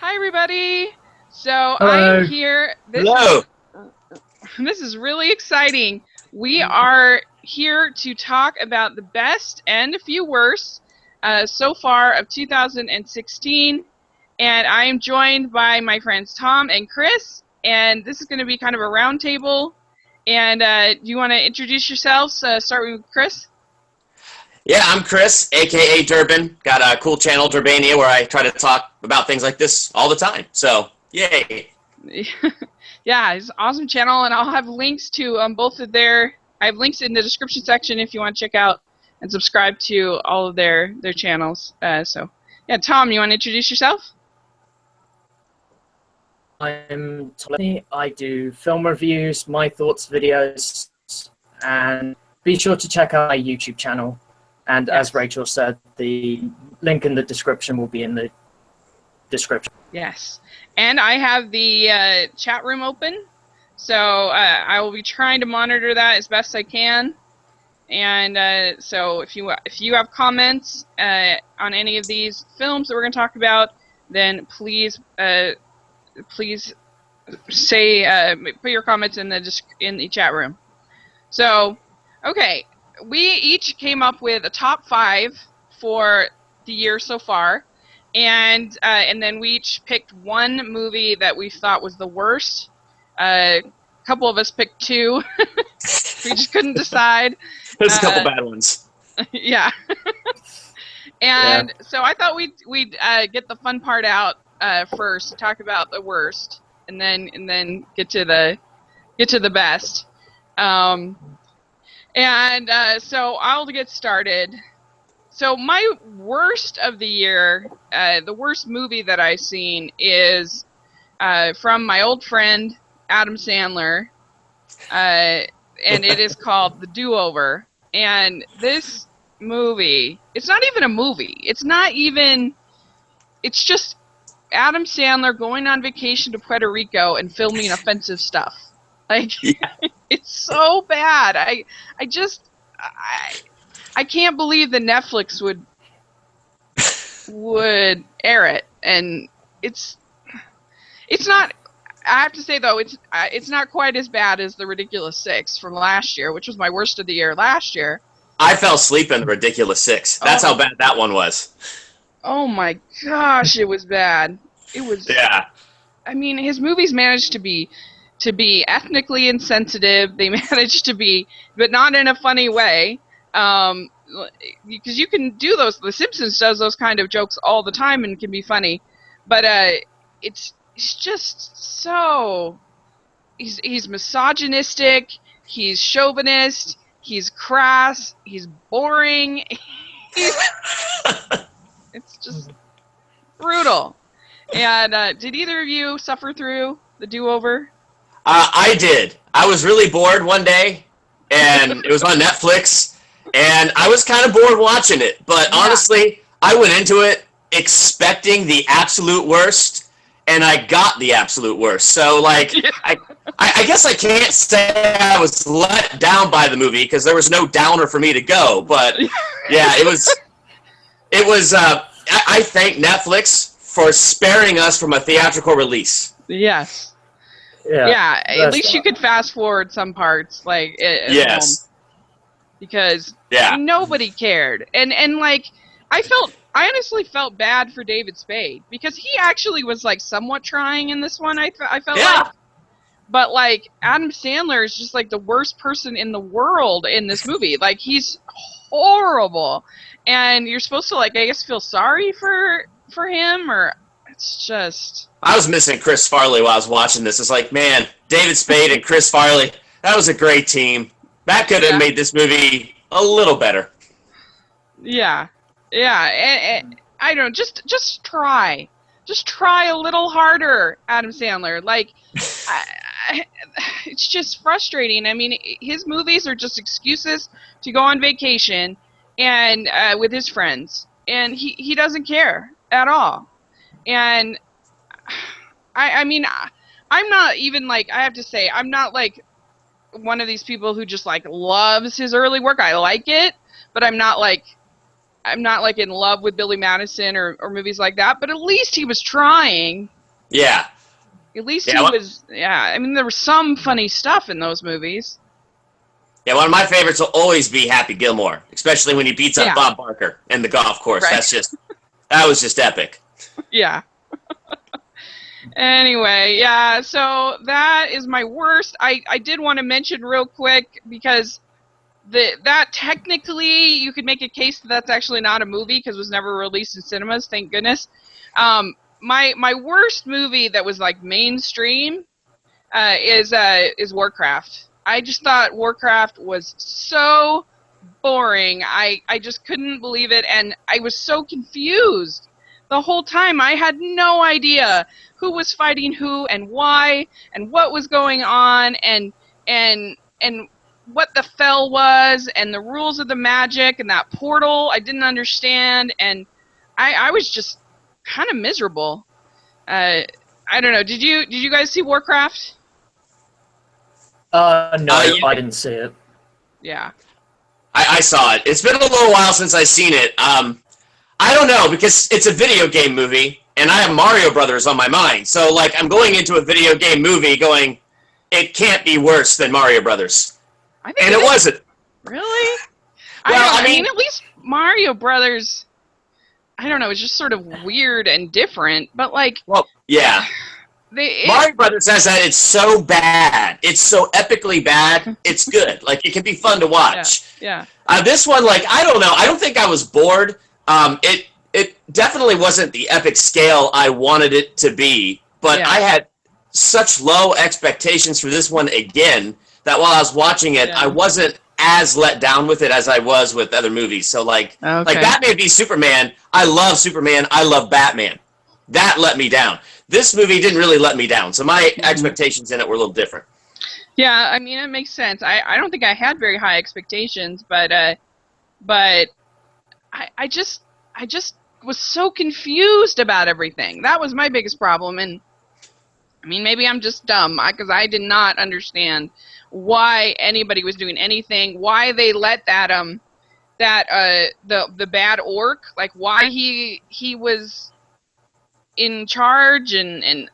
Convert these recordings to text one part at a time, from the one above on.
Hi, everybody. So I am Hello. here. Hello. This is really exciting. We are here to talk about the best and a few worst so far of 2016, and I am joined by my friends Tom and Chris. And this is going to be kind of a roundtable. And do you want to introduce yourselves? Start with Chris. Yeah, I'm Chris, aka Durbin. Got a cool channel, Durbania, where I try to talk about things like this all the time. So, yay. Yeah, it's an awesome channel, and I'll have links to both of their. I have links in the description section if you want to check out and subscribe to all of their channels. Yeah, Tom, you want to introduce yourself? I'm Tommy. I do film reviews, my thoughts videos, and be sure to check out my YouTube channel. And Yes. as Rachel said, the link in the description will be in the description. Yes, and I have the chat room open, so I will be trying to monitor that as best I can. And so if you have comments on any of these films that we're going to talk about, then please say put your comments in the chat room. So, okay, we each came up with a top 5 for the year so far, and then we each picked one movie that we thought was the worst. A couple of us picked 2. We just couldn't decide. There's a couple bad ones. Yeah. And so I thought we'd get the fun part out first, talk about the worst, and then get to the best. So I'll get started. So my worst of the year, the worst movie that I've seen is from my old friend Adam Sandler, and it is called The Do-Over. And this movie, it's not even a movie. It's just Adam Sandler going on vacation to Puerto Rico and filming offensive stuff. Like, yeah. It's so bad. I can't believe that Netflix would air it, and it's not. I have to say though, it's not quite as bad as The Ridiculous Six from last year, which was my worst of the year last year. I fell asleep in The Ridiculous Six. That's how bad that one was. Oh my gosh, it was bad. It was. Yeah. I mean, his movies managed to be ethnically insensitive. They managed to be, but not in a funny way. Because you can do those. The Simpsons does those kind of jokes all the time and can be funny, but it's just so. He's misogynistic. He's chauvinist. He's crass. He's boring. It's just brutal. And did either of you suffer through The Do-Over? I did. I was really bored one day, and it was on Netflix, and I was kind of bored watching it. But honestly, I went into it expecting the absolute worst, and I got the absolute worst. So, like, I guess I can't say I was let down by the movie because there was no downer for me to go. But yeah, it was. I thank Netflix for sparing us from a theatrical release. Yes. Yeah. At least you could fast forward some parts, like at home, because nobody cared. And like, I honestly felt bad for David Spade because he actually was like somewhat trying in this one. I felt like. But, like, Adam Sandler is just, like, the worst person in the world in this movie. Like, he's horrible. And you're supposed to, like, I guess feel sorry for him, or it's just... I was missing Chris Farley while I was watching this. It's like, man, David Spade and Chris Farley, that was a great team. That could have made this movie a little better. Yeah. Yeah. And I don't know, just try. Just try a little harder, Adam Sandler. Like... it's just frustrating. I mean, his movies are just excuses to go on vacation and with his friends, and he doesn't care at all. And I mean, I'm not even like, I have to say, I'm not like one of these people who just like loves his early work. I like it, but I'm not like I'm not like in love with Billy Madison or movies like that, but at least he was trying. Yeah. At least he was. Yeah, I mean, there was some funny stuff in those movies. Yeah, one of my favorites will always be Happy Gilmore, especially when he beats up Bob Barker in the golf course. Right. That was just epic. Yeah. Anyway, yeah, so that is my worst. I did want to mention real quick, because that technically you could make a case that that's actually not a movie because it was never released in cinemas, thank goodness. My worst movie that was like mainstream is Warcraft. I just thought Warcraft was so boring. I just couldn't believe it, and I was so confused the whole time. I had no idea who was fighting who and why and what was going on and what the fel was and the rules of the magic and that portal I didn't understand, and I was just kind of miserable. I don't know. Did you guys see Warcraft? No, I didn't see it. Yeah. I saw it. It's been a little while since I've seen it. I don't know, because it's a video game movie, and I have Mario Brothers on my mind. So, like, I'm going into a video game movie going, it can't be worse than Mario Brothers. I think and it wasn't. Really? Well, I mean, at least Mario Brothers, I don't know, it's just sort of weird and different, but, like... Well, yeah. Mario Brothers says that it's so bad. It's so epically bad, it's good. Like, it can be fun to watch. Yeah. This one, like, I don't know. I don't think I was bored. It definitely wasn't the epic scale I wanted it to be, but I had such low expectations for this one again that while I was watching it, I wasn't as let down with it as I was with other movies. So, like Batman v Superman, I love Superman, I love Batman. That let me down. This movie didn't really let me down, so my expectations in it were a little different. Yeah, I mean, it makes sense. I don't think I had very high expectations, but I just was so confused about everything. That was my biggest problem, and I mean, maybe I'm just dumb, because I did not understand why anybody was doing anything, why they let the bad orc, like why he was in charge, and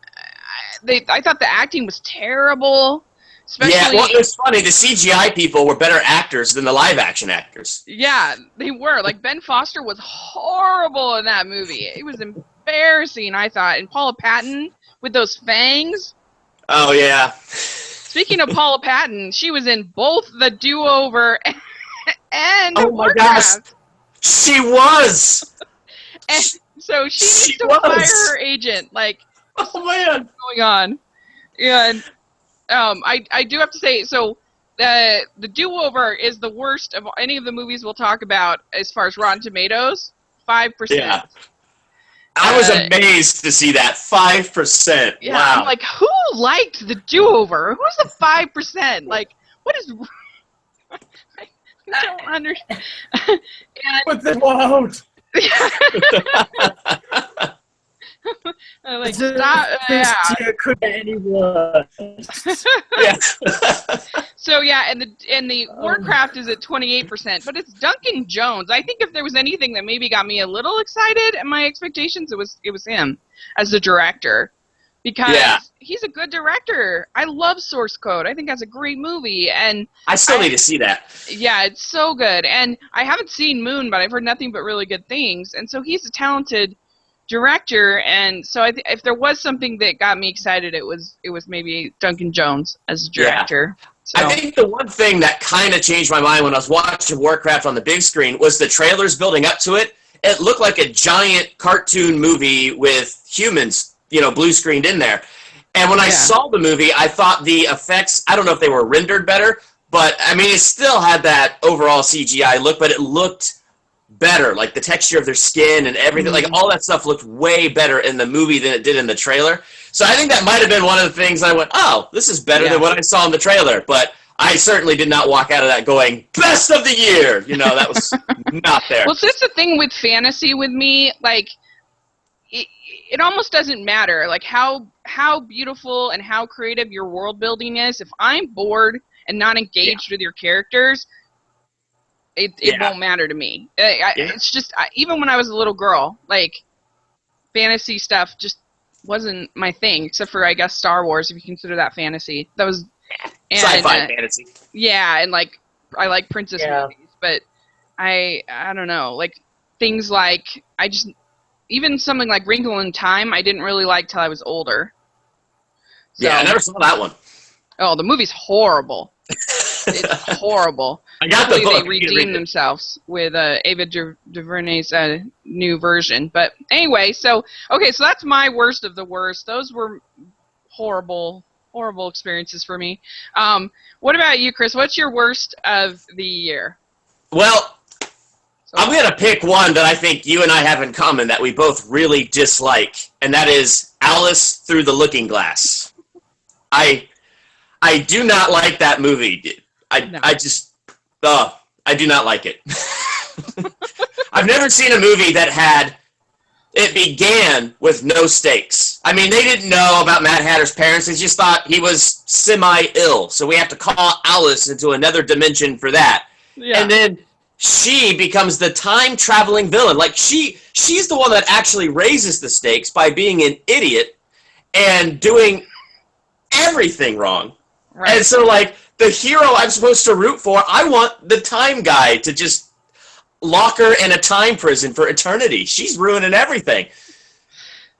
I thought the acting was terrible. Especially, well, it was funny. The CGI people were better actors than the live-action actors. Yeah, they were. Like, Ben Foster was horrible in that movie. It was embarrassing, I thought. And Paula Patton with those fangs. Oh, yeah. Speaking of Paula Patton, she was in both The Do-Over and Oh, my gosh. She was! And so she needs to fire her agent. Like, oh, man. What's going on? And... I do have to say, so the Do-Over is the worst of any of the movies we'll talk about as far as Rotten Tomatoes. 5%. Yeah. I was amazed to see that 5%. Yeah, wow. I'm like, who liked the Do-Over? Who's the 5%? Like, what is? I don't understand. What the world? Like, stop, could get any worse. Yeah. So yeah, and the Warcraft is at 28%, but it's Duncan Jones. I think if there was anything that maybe got me a little excited at my expectations, it was him as the director, because he's a good director. I love Source Code. I think that's a great movie, and I still need to see that. Yeah, it's so good, and I haven't seen Moon, but I've heard nothing but really good things, and so he's a talented director, and so if there was something that got me excited, it was maybe Duncan Jones as a director. Yeah. So. I think the one thing that kind of changed my mind when I was watching Warcraft on the big screen was the trailers building up to it. It looked like a giant cartoon movie with humans, blue screened in there. And when I saw the movie, I thought the effects, I don't know if they were rendered better, but I mean, it still had that overall CGI look, but it looked better, like the texture of their skin and everything, like all that stuff looked way better in the movie than it did in the trailer. So I think that might have been one of the things I went, oh, this is better than what I saw in the trailer. But I certainly did not walk out of that going, best of the year! That was not there. Well, so that's the thing with fantasy with me, like, it almost doesn't matter, like, how beautiful and how creative your world building is. If I'm bored and not engaged with your characters, it won't matter to me. It's just even when I was a little girl, like fantasy stuff just wasn't my thing, except for I guess Star Wars, if you consider that fantasy. That was sci-fi fantasy. Yeah, and like I like princess movies, but I don't know, like things like even something like Wrinkle in Time, I didn't really like till I was older. So, yeah, I never saw that one. Oh, the movie's horrible. It's horrible. I got the book. They redeemed themselves with Ava DuVernay's new version. But anyway, so that's my worst of the worst. Those were horrible experiences for me. What about you, Chris? What's your worst of the year? Well, I'm going to pick one that I think you and I have in common that we both really dislike, and that is Alice Through the Looking Glass. I do not like that movie. I do not like it. I've never seen a movie that it began with no stakes. I mean, they didn't know about Mad Hatter's parents. They just thought he was semi-ill, so we have to call Alice into another dimension for that. Yeah. And then she becomes the time-traveling villain. Like, she's the one that actually raises the stakes by being an idiot and doing everything wrong. Right. And so, like, the hero I'm supposed to root for, I want the time guy to just lock her in a time prison for eternity. She's ruining everything.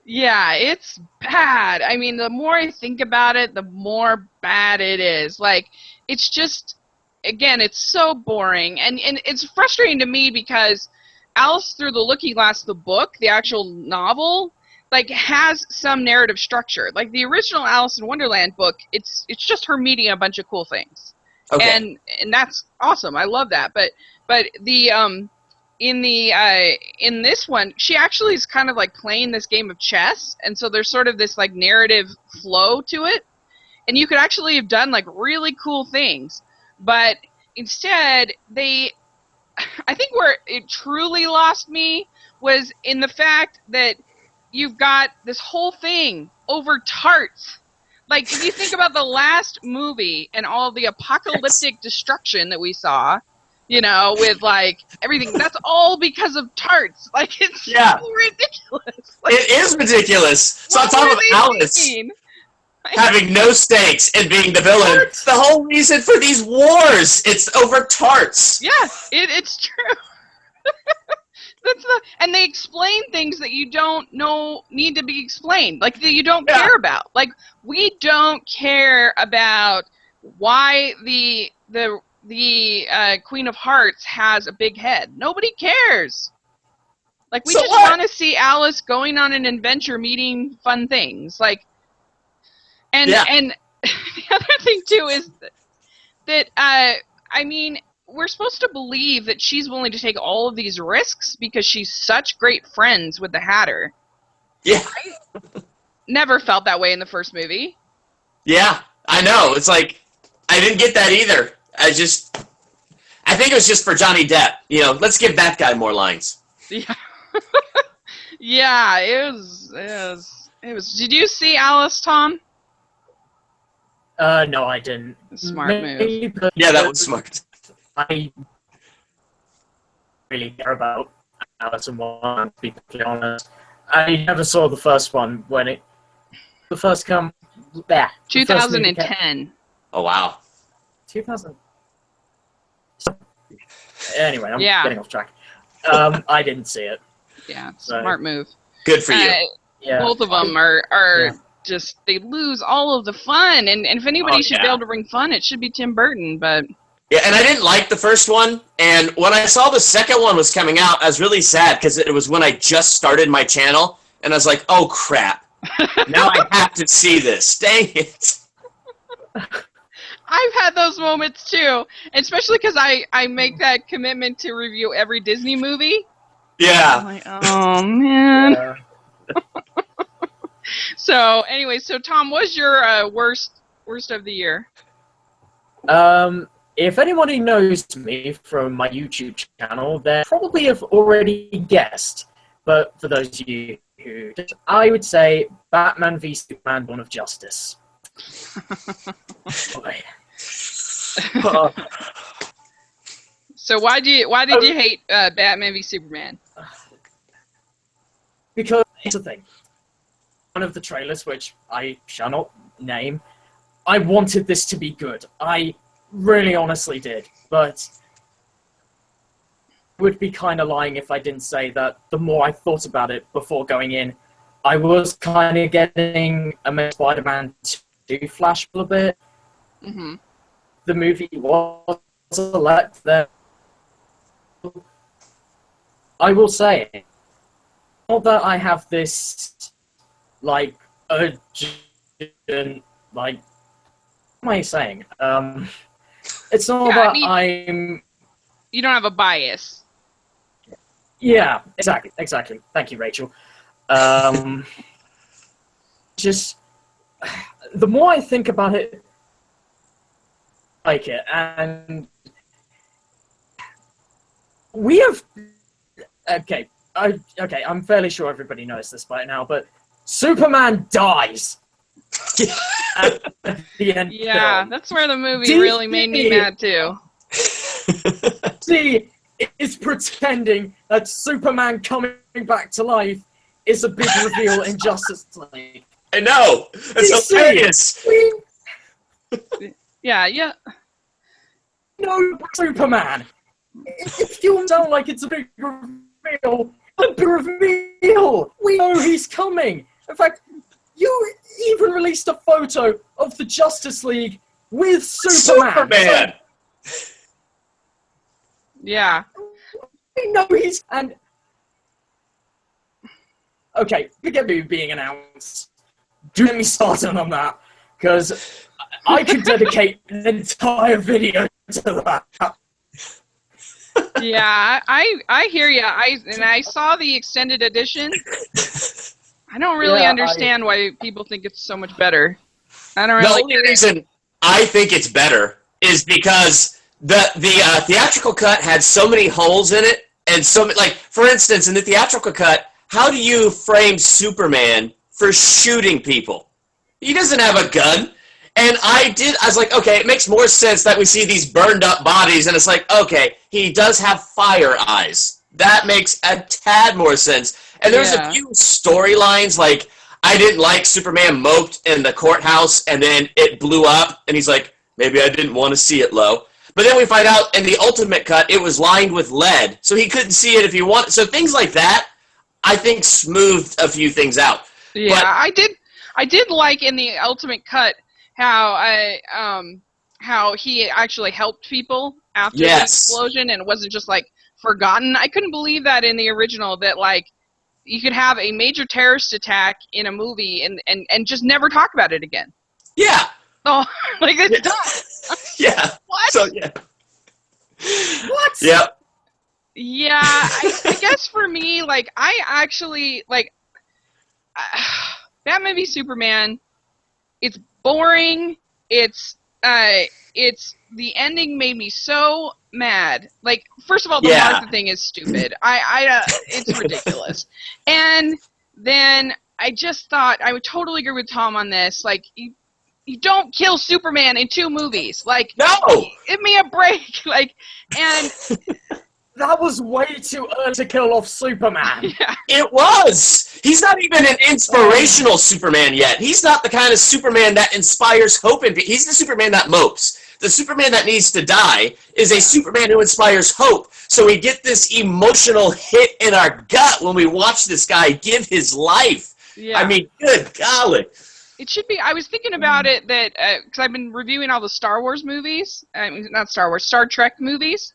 Yeah, it's bad. I mean, the more I think about it, the more bad it is. Like, it's just, again, it's so boring. And it's frustrating to me because Alice Through the Looking Glass, the book, the actual novel, like, has some narrative structure. Like, the original Alice in Wonderland book, it's just her meeting a bunch of cool things. Okay. And that's awesome. I love that. But the in this one, she actually is kind of like playing this game of chess, and so there's sort of this like narrative flow to it. And you could actually have done like really cool things. But instead, I think where it truly lost me was in the fact that you've got this whole thing over tarts. Like, if you think about the last movie and all the apocalyptic destruction that we saw, you know, with, like, everything, that's all because of tarts. Like, it's so ridiculous. Like, it is ridiculous. So on top of Alice having no stakes and being the villain, tarts. The whole reason for these wars, it's over tarts. Yeah, it's true. And they explain things that you don't know need to be explained, like that you don't care about. Like, we don't care about why the Queen of Hearts has a big head. Nobody cares. Like, we just want to see Alice going on an adventure, meeting fun things. Like, and the other thing too is that I mean, we're supposed to believe that she's willing to take all of these risks because she's such great friends with the Hatter. Yeah. I never felt that way in the first movie. Yeah, I know. It's like, I didn't get that either. I think it was just for Johnny Depp. You know, let's give that guy more lines. Yeah. Yeah, it was. Did you see Alice, Tom? No, I didn't. Smart move. Yeah, that was smart. I really care about Alice in Wonderland, to be completely honest. I never saw the first one when the first come back. 2010. Oh wow. 2000. Anyway, I'm getting off track. I didn't see it. Yeah, smart move. Good for you. Yeah. Both of them are just, they lose all of the fun. And if anybody should be able to bring fun, it should be Tim Burton, but... Yeah, and I didn't like the first one, and when I saw the second one was coming out, I was really sad, because it was when I just started my channel, and I was like, oh crap, now I have to see this, dang it. I've had those moments too, especially because I make that commitment to review every Disney movie. Yeah. I'm like, oh man. Yeah. So anyway, so Tom, what's your worst of the year? If anybody knows me from my YouTube channel, they probably have already guessed. But for those of you who just, I would say Batman v Superman: Dawn of Justice. So why did you hate Batman v Superman? Because here's the thing. One of the trailers, which I shall not name, I wanted this to be good. I really honestly did. But I would be kind of lying if I didn't say that the more I thought about it before going in, I was kind of getting a Spider-Man 2 flash a bit. Mm-hmm. The movie was a let there. I will say, not that I have this, like, urgent, like, what am I saying? It's not that I'm... You don't have a bias. Yeah, exactly. Thank you, Rachel. Just, the more I think about it, I like it, and we have... Okay, I'm fairly sure everybody knows this by now, but Superman dies at the end. Yeah, that's where the movie really made me mad too. DC is pretending that Superman coming back to life is a big reveal in Justice League. I know! It's hilarious! Yeah. No, Superman! If you sound like it's a big reveal, a big reveal! We know he's coming! In fact, you even released a photo of the Justice League with Superman! Yeah. We know he's... And... Okay, forget me being announced. Do get me started on that, because I could dedicate an entire video to that. Yeah, I hear you. I saw the extended edition. I don't really understand why people think it's so much better. I don't really. The only reason I think it's better is because the theatrical cut had so many holes in it, and so like, for instance, in the theatrical cut, how do you frame Superman for shooting people? He doesn't have a gun. And I was like, okay, it makes more sense that we see these burned up bodies, and it's like, okay, he does have fire eyes. That makes a tad more sense. And there's a few storylines, like, I didn't like Superman moped in the courthouse, and then it blew up, and he's like, maybe I didn't want to see it low. But then we find out in the Ultimate Cut, it was lined with lead, so he couldn't see it if he wanted. So things like that, I think, smoothed a few things out. Yeah, but I did like in the Ultimate Cut how he actually helped people after the explosion, and it wasn't just like forgotten. I couldn't believe that in the original, that like you could have a major terrorist attack in a movie and just never talk about it again. Yeah. Oh, like it's done. Yeah. What? So yeah. What? Yeah. Yeah, I guess for me, like, I actually like Batman v Superman. It's boring. It's the ending made me so mad. Like, first of all, the Martha thing is stupid. It's ridiculous. And then I just thought, I would totally agree with Tom on this. Like, you don't kill Superman in 2 movies. Like, no, give me a break. Like, and that was way too early to kill off Superman. Yeah. It was. He's not even an inspirational Superman yet. He's not the kind of Superman that inspires hope in people. He's the Superman that mopes. The Superman that needs to die is a Superman who inspires hope. So we get this emotional hit in our gut when we watch this guy give his life. Yeah. I mean, good golly. It should be. I was thinking about it that because I've been reviewing all the Star Wars movies. Not Star Wars, Star Trek movies.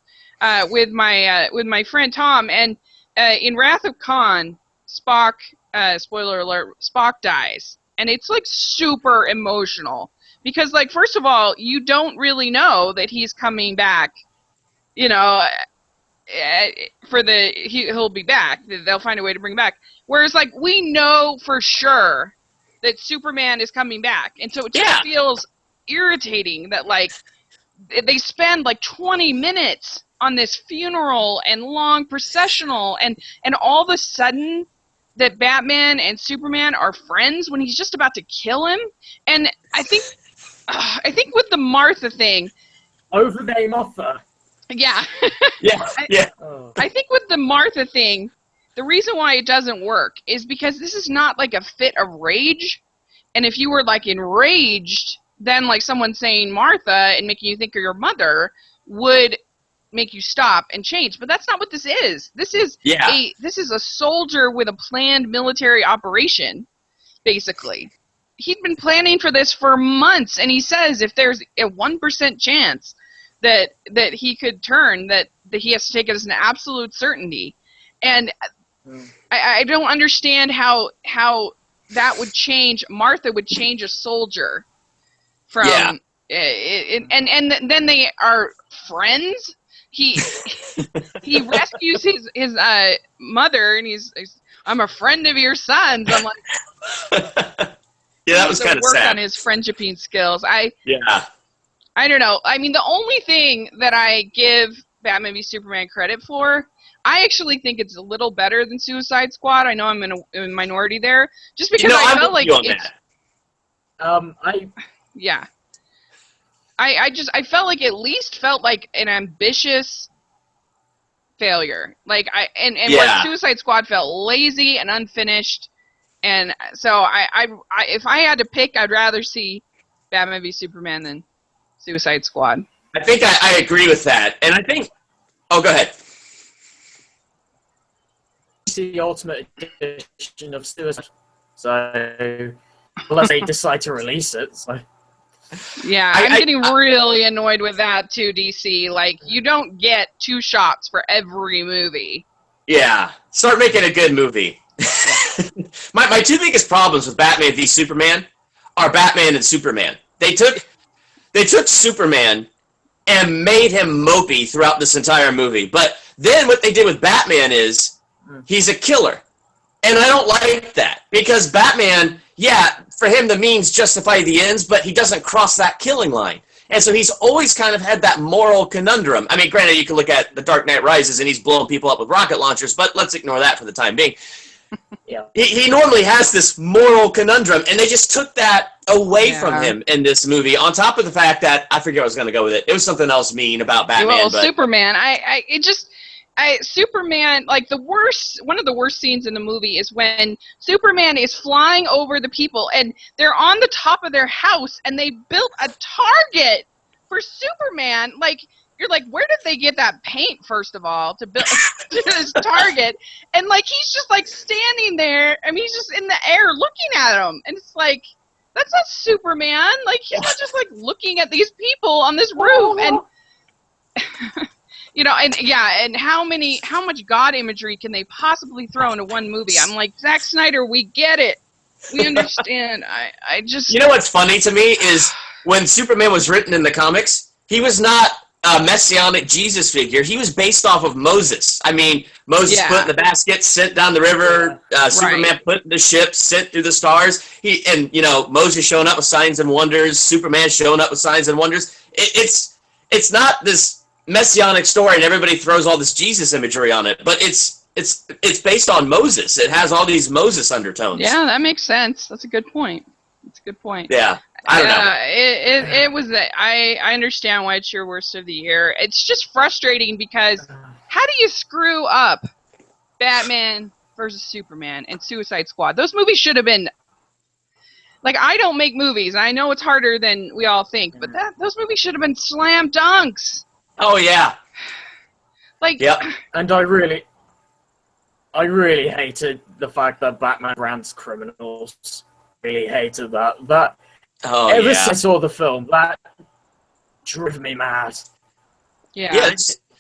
With my friend Tom, and in Wrath of Khan, Spock, spoiler alert, Spock dies, and it's like super emotional because, like, first of all, you don't really know that he's coming back, you know, he'll be back. They'll find a way to bring him back. Whereas, like, we know for sure that Superman is coming back, and so it just feels irritating that, like, they spend like 20 minutes on this funeral and long processional, and all of a sudden that Batman and Superman are friends when he's just about to kill him. And I think with the Martha thing, over there, Martha. Yeah. Yeah. I think with the Martha thing, the reason why it doesn't work is because this is not like a fit of rage. And if you were like enraged, then like someone saying Martha and making you think of your mother would make you stop and change. But that's not what this is. This is a soldier with a planned military operation, basically. He'd been planning for this for months, and he says if there's a 1% chance that he could turn, that he has to take it as an absolute certainty. And I don't understand how that would change. Martha would change a soldier from and then they are friends. He rescues his mother, and he's I'm a friend of your son's. I'm like, yeah, that was kind of sad. Work on his friendshiping skills. I don't know. I mean, the only thing that I give Batman v Superman credit for, I actually think it's a little better than Suicide Squad. I know I'm in a minority there, just because I felt like it's. I felt like at least felt like an ambitious failure. Like where Suicide Squad felt lazy and unfinished, and so I if I had to pick, I'd rather see Batman v Superman than Suicide Squad. I think I agree with that, and I think. Oh, go ahead. The ultimate edition of Suicide, so unless they decide to release it. So. Yeah, I'm getting really annoyed with that too, DC. Like, you don't get 2 shots for every movie. Yeah, start making a good movie. My 2 biggest problems with Batman v Superman are Batman and Superman. They took Superman and made him mopey throughout this entire movie. But then what they did with Batman is he's a killer. And I don't like that. Because Batman, for him the means justify the ends, but he doesn't cross that killing line. And so he's always kind of had that moral conundrum. I mean, granted, you can look at The Dark Knight Rises and he's blowing people up with rocket launchers, but let's ignore that for the time being. Yeah. He normally has this moral conundrum, and they just took that away from him in this movie, on top of the fact that, I forget what I was going to go with it. It was something else mean about Batman. Well, Superman, Superman, like one of the worst scenes in the movie is when Superman is flying over the people, and they're on the top of their house, and they built a target for Superman. Like, you're like, where did they get that paint, first of all, to build this target? And, like, he's just, like, standing there. I mean, he's just in the air looking at him. And it's like, that's not Superman. Like, he's not just, like, looking at these people on this roof. And, you know, and how much God imagery can they possibly throw into one movie? I'm like, Zack Snyder, we get it. We understand. I just... You know what's funny to me is when Superman was written in the comics, he was not a messianic Jesus figure. He was based off of Moses. I mean, Moses put in the basket, sent down the river. Superman put in the ship, sent through the stars. Moses showing up with signs and wonders. Superman showing up with signs and wonders. It's not this messianic story, and everybody throws all this Jesus imagery on it. But it's based on Moses. It has all these Moses undertones. Yeah, that makes sense. That's a good point. Yeah. I don't know. It was. I understand why it's your worst of the year. It's just frustrating because how do you screw up Batman versus Superman and Suicide Squad? Those movies should have been. Like, I don't make movies, and I know it's harder than we all think, but those movies should have been slam dunks. Oh yeah. Like. Yep. And I really hated the fact that Batman grants criminals. Really hated that. Ever since I saw the film, that drove me mad. Yeah.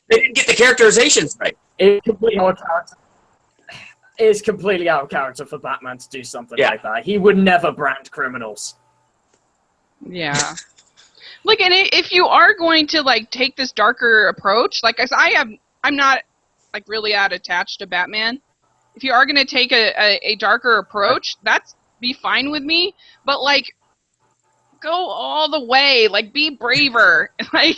They didn't get the characterizations right. It's completely out of character for Batman to do something like that. He would never brand criminals. Yeah. Look, and if you are going to like take this darker approach, like I'm not like really attached to Batman. If you are going to take a darker approach, that's be fine with me. But like, go all the way. Like, be braver. Like,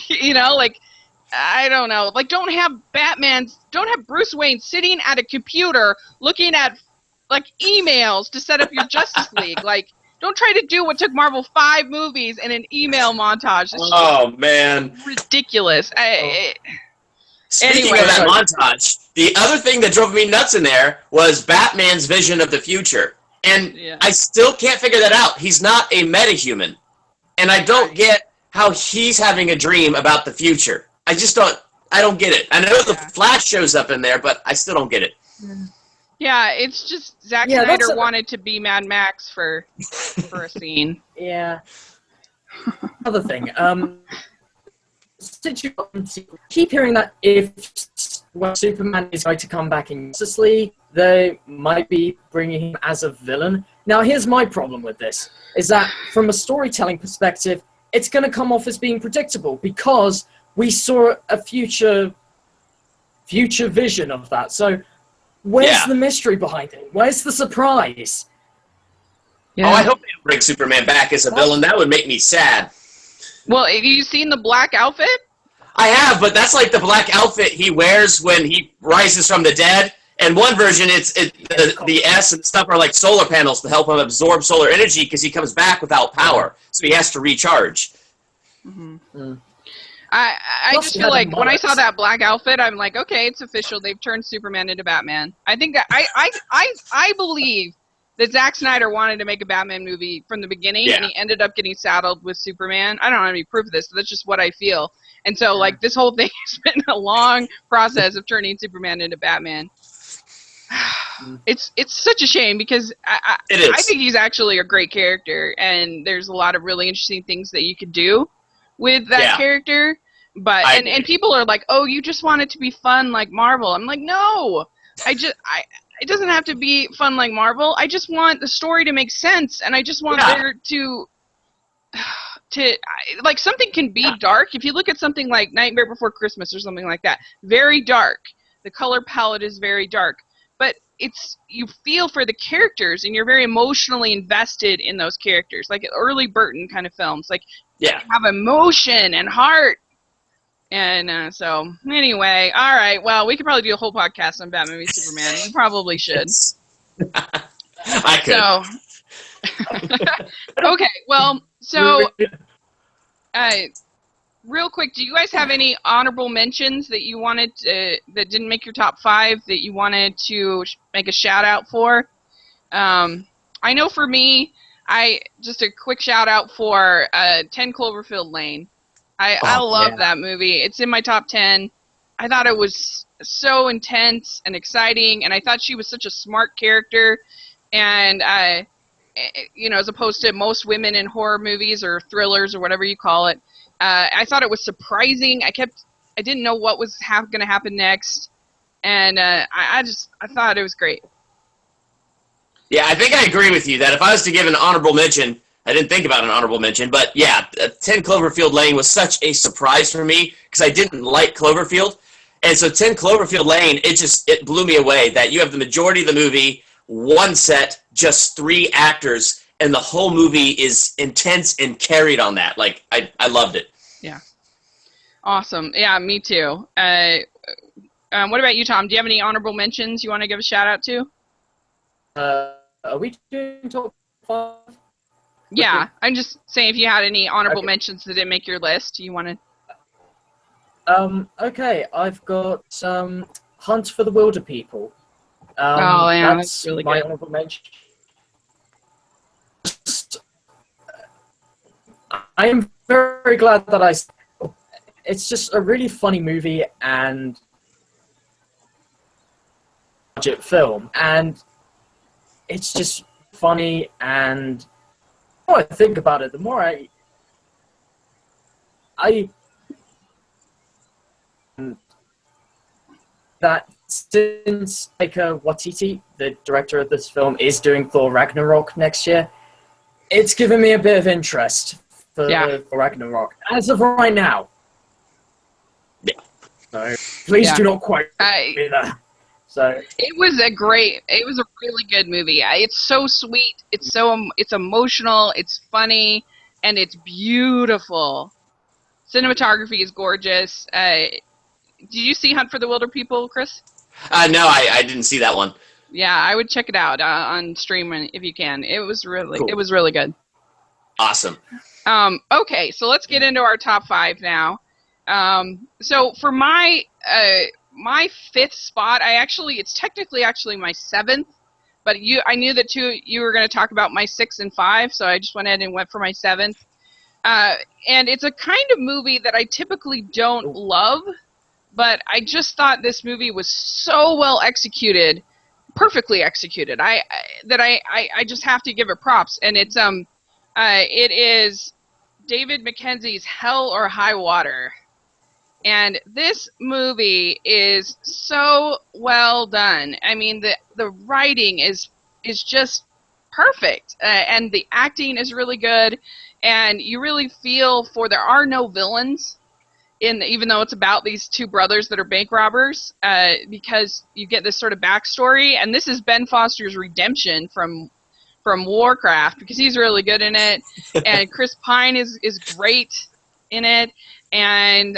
I don't know. Like, don't have Bruce Wayne sitting at a computer looking at like emails to set up your Justice League. Like, don't try to do what took Marvel 5 movies and an email montage. Oh man, ridiculous. Speaking of that montage, the other thing that drove me nuts in there was Batman's vision of the future. And I still can't figure that out. He's not a metahuman. And I don't get how he's having a dream about the future. I don't get it. I know the Flash shows up in there, but I still don't get it. Yeah, it's just Zack Snyder wanted to be Mad Max for a scene. Yeah. Another thing, keep hearing that when Superman is going to come back in Justice League, they might be bringing him as a villain. Now, here's my problem with this, is that from a storytelling perspective, it's going to come off as being predictable because we saw a future vision of that. So where's the mystery behind it? Where's the surprise? Yeah. Oh, I hope they don't bring Superman back as a villain. That would make me sad. Well, have you seen the black outfit? I have, but that's like the black outfit he wears when he rises from the dead. And one version, the S and stuff are like solar panels to help him absorb solar energy because he comes back without power, so he has to recharge. Mm-hmm. I just feel like when I saw that black outfit, I'm like, okay, it's official. They've turned Superman into Batman. I think that I believe that Zack Snyder wanted to make a Batman movie from the beginning, and he ended up getting saddled with Superman. I don't have any proof of this, but that's just what I feel. And so, like, this whole thing has been a long process of turning Superman into Batman. It's such a shame because I think he's actually a great character, and there's a lot of really interesting things that you could do with that character. But and people are like, oh, you just want it to be fun like Marvel. I'm like, no, it doesn't have to be fun like Marvel. I just want the story to make sense, and I just want there to like something can be dark. If you look at something like Nightmare Before Christmas or something like that, very dark. The color palette is very dark, but you feel for the characters, and you're very emotionally invested in those characters, like early Burton kind of films. Like, have emotion and heart. And so, anyway, all right. Well, we could probably do a whole podcast on Batman v Superman. We probably should. I could. So, okay. Well, so, real quick, do you guys have any honorable mentions that you wanted that didn't make your top 5 that you wanted to make a shout out for? I know for me, just a quick shout out for 10 Cloverfield Lane. I love that movie. It's in my top 10. I thought it was so intense and exciting, and I thought she was such a smart character. And as opposed to most women in horror movies or thrillers or whatever you call it, I thought it was surprising. I didn't know what was going to happen next, and I thought it was great. Yeah, I think I agree with you that if I was to give an honorable mention, I didn't think about an honorable mention, but 10 Cloverfield Lane was such a surprise for me because I didn't like Cloverfield. And so 10 Cloverfield Lane, it blew me away that you have the majority of the movie, one set, just 3 actors, and the whole movie is intense and carried on that. Like, I loved it. Yeah. Awesome. Yeah, me too. What about you, Tom? Do you have any honorable mentions you want to give a shout out to? Are we doing top 5? Yeah, I'm just saying if you had any honorable mentions that didn't make your list, you wanted. Okay, I've got Hunt for the Wilder People. That's really my good. Honorable mention. I am very glad that it's just a really funny movie and budget film, and it's just funny, and the more I think about it, the more that since Taika Waititi, the director of this film, is doing Thor Ragnarok next year, it's given me a bit of interest for Ragnarok as of right now. Yeah. So please do not quote me there. So it was a really good movie. It's so sweet. It's emotional. It's funny, and it's beautiful. Cinematography is gorgeous. Did you see Hunt for the Wilder People, Chris? No, I didn't see that one. Yeah, I would check it out on streaming if you can. It was really good. Awesome. Okay, so let's get into our top 5 now. So for my my 5th spot, it's technically actually my 7th, but I knew that you were going to talk about my 6 and 5, so I just went ahead and went for my 7th. And it's a kind of movie that I typically don't love, but I just thought this movie was so well executed, perfectly executed. I just have to give it props, and it is David Mackenzie's Hell or High Water. And this movie is so well done. I mean, the writing is just perfect, and the acting is really good, and you really feel for. There are no villains, even though it's about these 2 brothers that are bank robbers, because you get this sort of backstory, and this is Ben Foster's redemption from Warcraft, because he's really good in it, and Chris Pine is great in it. And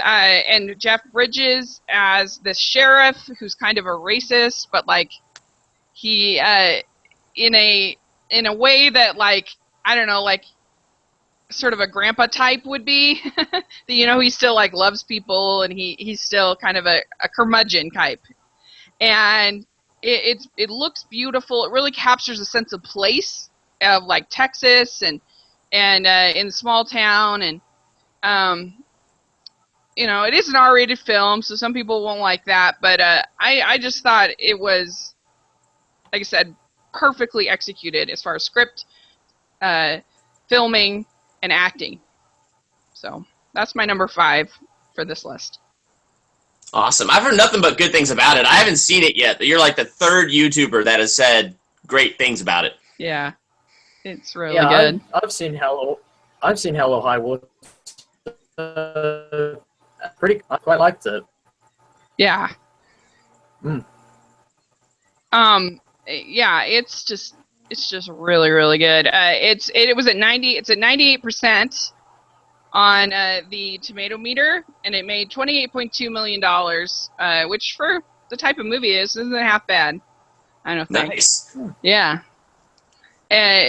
Jeff Bridges as the sheriff, who's kind of a racist, but like he in a way that, like, I don't know, like sort of a grandpa type would be. He still like loves people, and he's still kind of a curmudgeon type. And it looks beautiful. It really captures a sense of place of like Texas and in a small town, and it is an R-rated film, so some people won't like that, but I just thought it was, like I said, perfectly executed as far as script, filming, and acting. So that's my number 5 for this list. Awesome. I've heard nothing but good things about it. I haven't seen it yet, but you're like the 3rd YouTuber that has said great things about it. Yeah, it's really good. I've seen Hell or High Water. I quite liked it. Yeah. Yeah, it's just really, really good. It was at 90. It's at 98% on the tomato meter, and it made $28.2 million, which for the type of movie isn't half bad. I don't think. Nice. Yeah.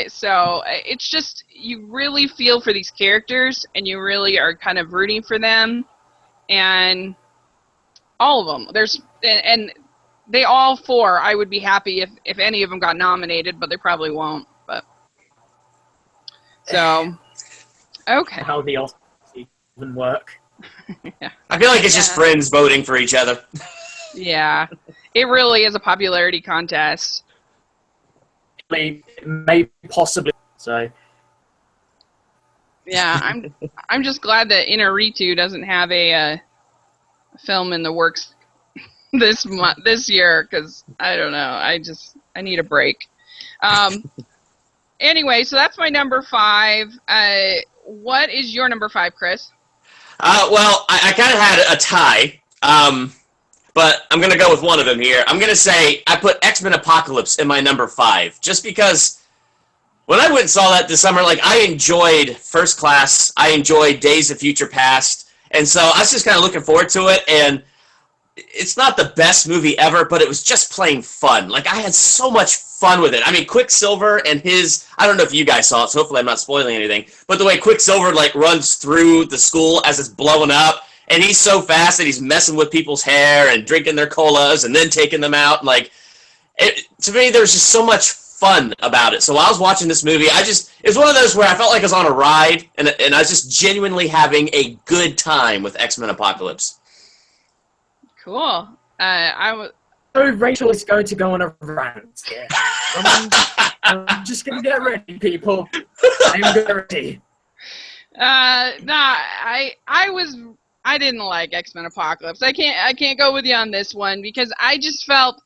So it's just, you really feel for these characters, and you really are kind of rooting for them. And all of them, and they all 4, I would be happy if any of them got nominated, but they probably won't. But so, okay. How the Oscars even work? Yeah. I feel like it's just friends voting for each other. Yeah, it really is a popularity contest. Maybe possibly so. Yeah, I'm just glad that Inarritu doesn't have a film in the works this year, because I don't know, I need a break. Anyway, so that's my number 5. What is your number 5, Chris? Well, I kind of had a tie, but I'm going to go with one of them here. I'm going to say I put X-Men Apocalypse in my number 5, just because when I went and saw that this summer, like, I enjoyed First Class, I enjoyed Days of Future Past, and so I was just kind of looking forward to it, and it's not the best movie ever, but it was just plain fun. Like, I had so much fun with it. I mean, Quicksilver and I don't know if you guys saw it, so hopefully I'm not spoiling anything, but the way Quicksilver, like, runs through the school as it's blowing up, and he's so fast that he's messing with people's hair and drinking their colas and then taking them out, and, like, to me, there's just so much fun about it. So while I was watching this movie, it was one of those where I felt like I was on a ride, and I was just genuinely having a good time with X-Men Apocalypse. Cool. So Rachel is going to go on a rant. Yeah. I'm just going to get ready, people. I'm ready. I didn't like X-Men Apocalypse. I can't go with you on this one, because I just felt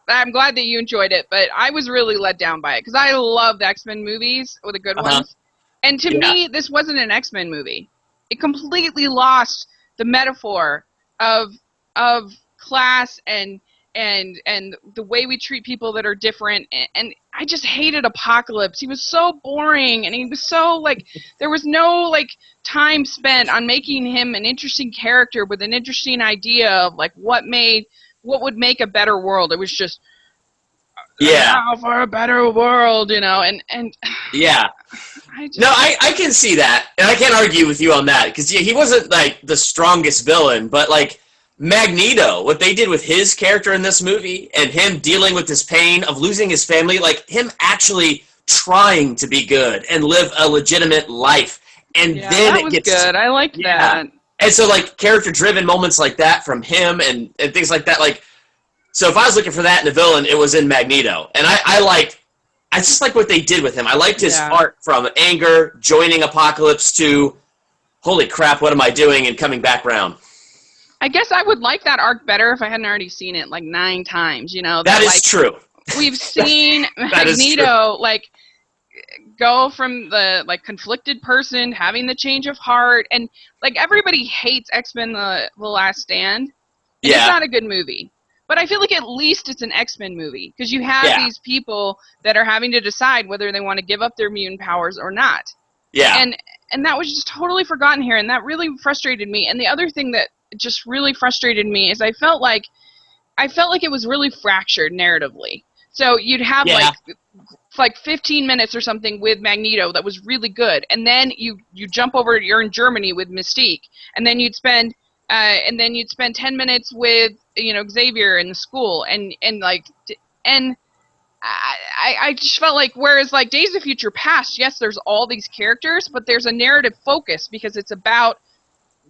I'm glad that you enjoyed it, but I was really let down by it, because I love the X-Men movies, or the good ones. And to me, this wasn't an X-Men movie. It completely lost the metaphor of class and the way we treat people that are different. And I just hated Apocalypse. He was so boring, and he was so, there was no, time spent on making him an interesting character with an interesting idea of, what would make a better world. It was just now for a better world, you know, and yeah. I can see that, and I can't argue with you on that, because he wasn't, like, the strongest villain, but, like, Magneto, what they did with his character in this movie, and him dealing with this pain of losing his family, like, him actually trying to be good and live a legitimate life, and then that was good. I liked that. And so, like, character-driven moments like that from him and things like that, like, so if I was looking for that in a villain, it was in Magneto, and I just like what they did with him. I liked his arc from anger, joining Apocalypse, to, holy crap, what am I doing, and coming back round. I guess I would like that arc better if I hadn't already seen it, like, 9 times, you know? That is true. We've seen Magneto, like, go from the, like, conflicted person, having the change of heart, and, like, everybody hates X-Men The Last Stand. It's not a good movie. But I feel like at least it's an X-Men movie, because you have these people that are having to decide whether they want to give up their mutant powers or not. Yeah. And that was just totally forgotten here, and that really frustrated me. And the other thing that just really frustrated me is I felt like it was really fractured narratively. So you'd have like 15 minutes or something with Magneto that was really good, and then you jump over, you're in Germany with Mystique, and then you'd spend 10 minutes with, you know, Xavier in the school, and I just felt like, whereas like Days of Future Past, yes, there's all these characters, but there's a narrative focus because it's about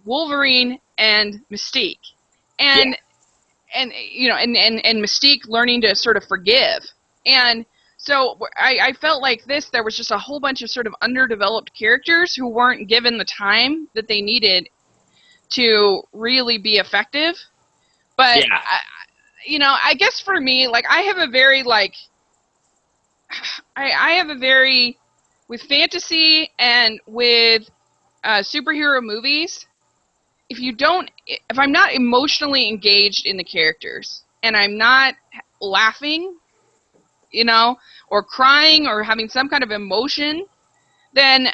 Wolverine and Mystique, and you know, and Mystique learning to sort of forgive, and so I felt like there was just a whole bunch of sort of underdeveloped characters who weren't given the time that they needed to really be effective. But you know, I guess for me, like, I have a very with fantasy and with superhero movies, if I'm not emotionally engaged in the characters and I'm not laughing, you know, or crying or having some kind of emotion, then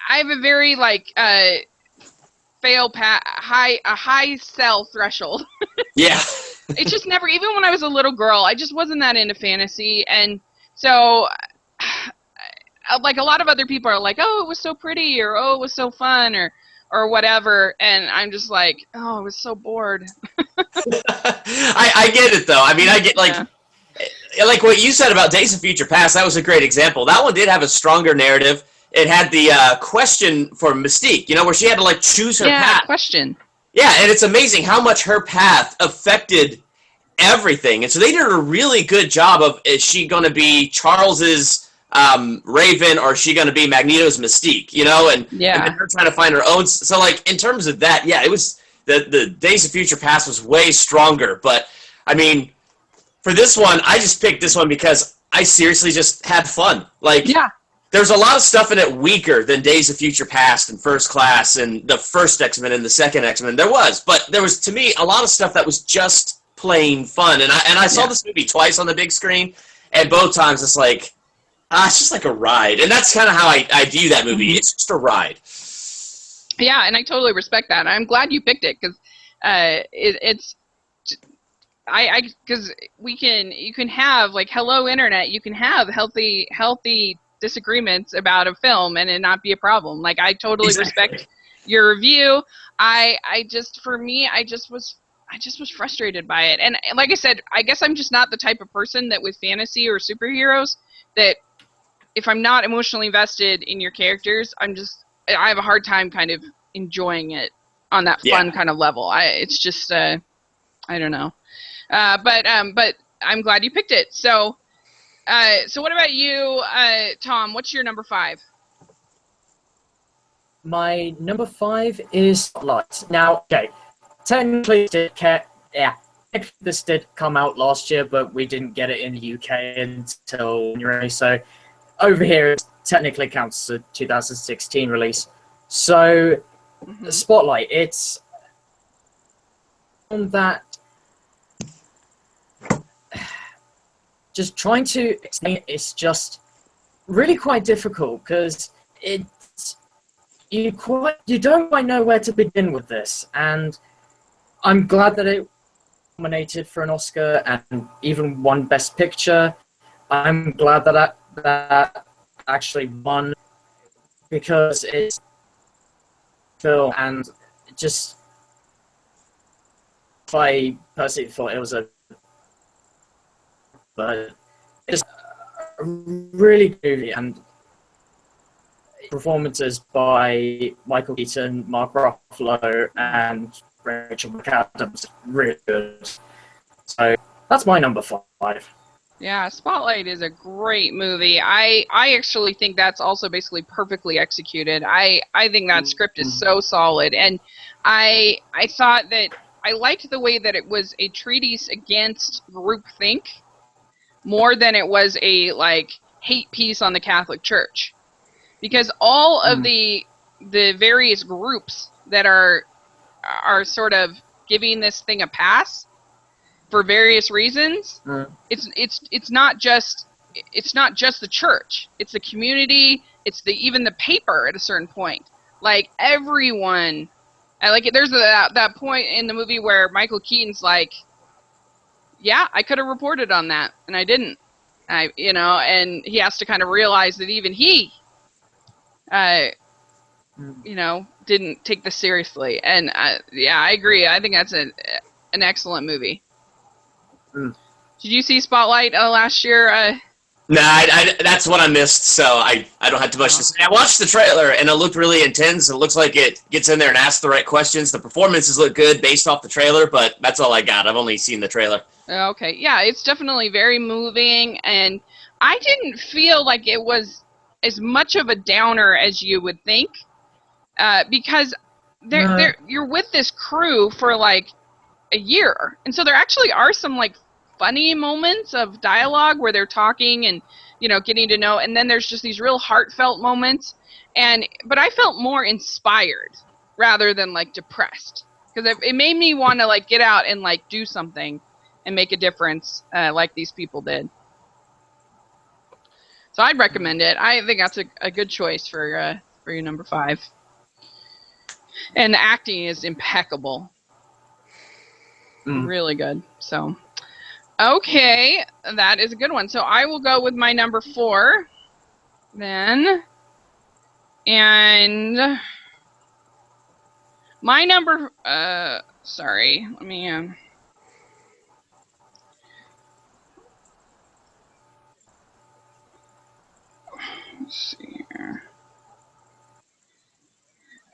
I have a very high sell threshold. Yeah. It's just never, even when I was a little girl, I just wasn't that into fantasy, and so like a lot of other people are like, oh, it was so pretty, or oh, it was so fun, or whatever, and I'm just like, oh, I was so bored. I get it though. I mean, I get like what you said about Days of Future Past. That was a great example. That one did have a stronger narrative. It had the question for Mystique, you know, where she had to like choose her path. Yeah, question. Yeah, and it's amazing how much her path affected everything. And so they did a really good job of, is she going to be Charles's Raven, or is she going to be Magneto's Mystique, you know? And then her trying to find her own. So, like, in terms of that, it was, the Days of Future Past was way stronger. But, I mean, for this one, I just picked this one because I seriously just had fun. Like, there's a lot of stuff in it weaker than Days of Future Past and First Class and the first X-Men and the second X-Men. There was, but there was, to me, a lot of stuff that was just plain fun. And I saw this movie twice on the big screen, and both times it's like, it's just like a ride. And that's kind of how I view that movie. It's just a ride. Yeah, and I totally respect that. I'm glad you picked it, because because you can have, like, hello internet, you can have healthy disagreements about a film and it not be a problem. Like, I totally respect your review. I just was frustrated by it. And like I said, I guess I'm just not the type of person that with fantasy or superheroes, that if I'm not emotionally invested in your characters, I have a hard time kind of enjoying it on that fun kind of level. It's just I don't know. But I'm glad you picked it. So what about you, Tom? What's your number 5? My number 5 is Spotlight. Now, okay, technically this did come out last year, but we didn't get it in the UK until January, so over here it technically counts as a 2016 release. So, Spotlight, it's on that. Just trying to explain it, it's just really quite difficult, because you don't quite know where to begin with this, and I'm glad that it was nominated for an Oscar and even won Best Picture. I'm glad that actually won, because it's film, and just I personally thought it was but it's a really good movie, and performances by Michael Keaton, Mark Ruffalo, and Rachel McAdams really good. So that's my number 5. Yeah, Spotlight is a great movie. I actually think that's also basically perfectly executed. I think that script is so solid, and I thought that I liked the way that it was a treatise against groupthink more than it was a hate piece on the Catholic Church, because all of the various groups that are sort of giving this thing a pass for various reasons. It's not just the church. It's the community. It's even the paper at a certain point. Like everyone, there's that point in the movie where Michael Keaton's like, "Yeah, I could have reported on that, and I didn't." And he has to kind of realize that even he, didn't take this seriously. And I agree. I think that's an excellent movie. Did you see Spotlight last year? Nah, that's what I missed, so I don't have too much to say. I watched the trailer, and it looked really intense. It looks like it gets in there and asks the right questions. The performances look good based off the trailer, but that's all I got. I've only seen the trailer. Okay, yeah, it's definitely very moving, and I didn't feel like it was as much of a downer as you would think, because you're with this crew for like a year, and so there actually are some like funny moments of dialogue where they're talking and getting to know, and then there's just these real heartfelt moments, but I felt more inspired rather than like depressed, because it made me want to like get out and like do something and make a difference like these people did. So I'd recommend it. I think that's a good choice for your number 5. And the acting is impeccable. Really good. So, okay, that is a good one. So I will go with my number 4 then. And my number, sorry, let me, let's see here.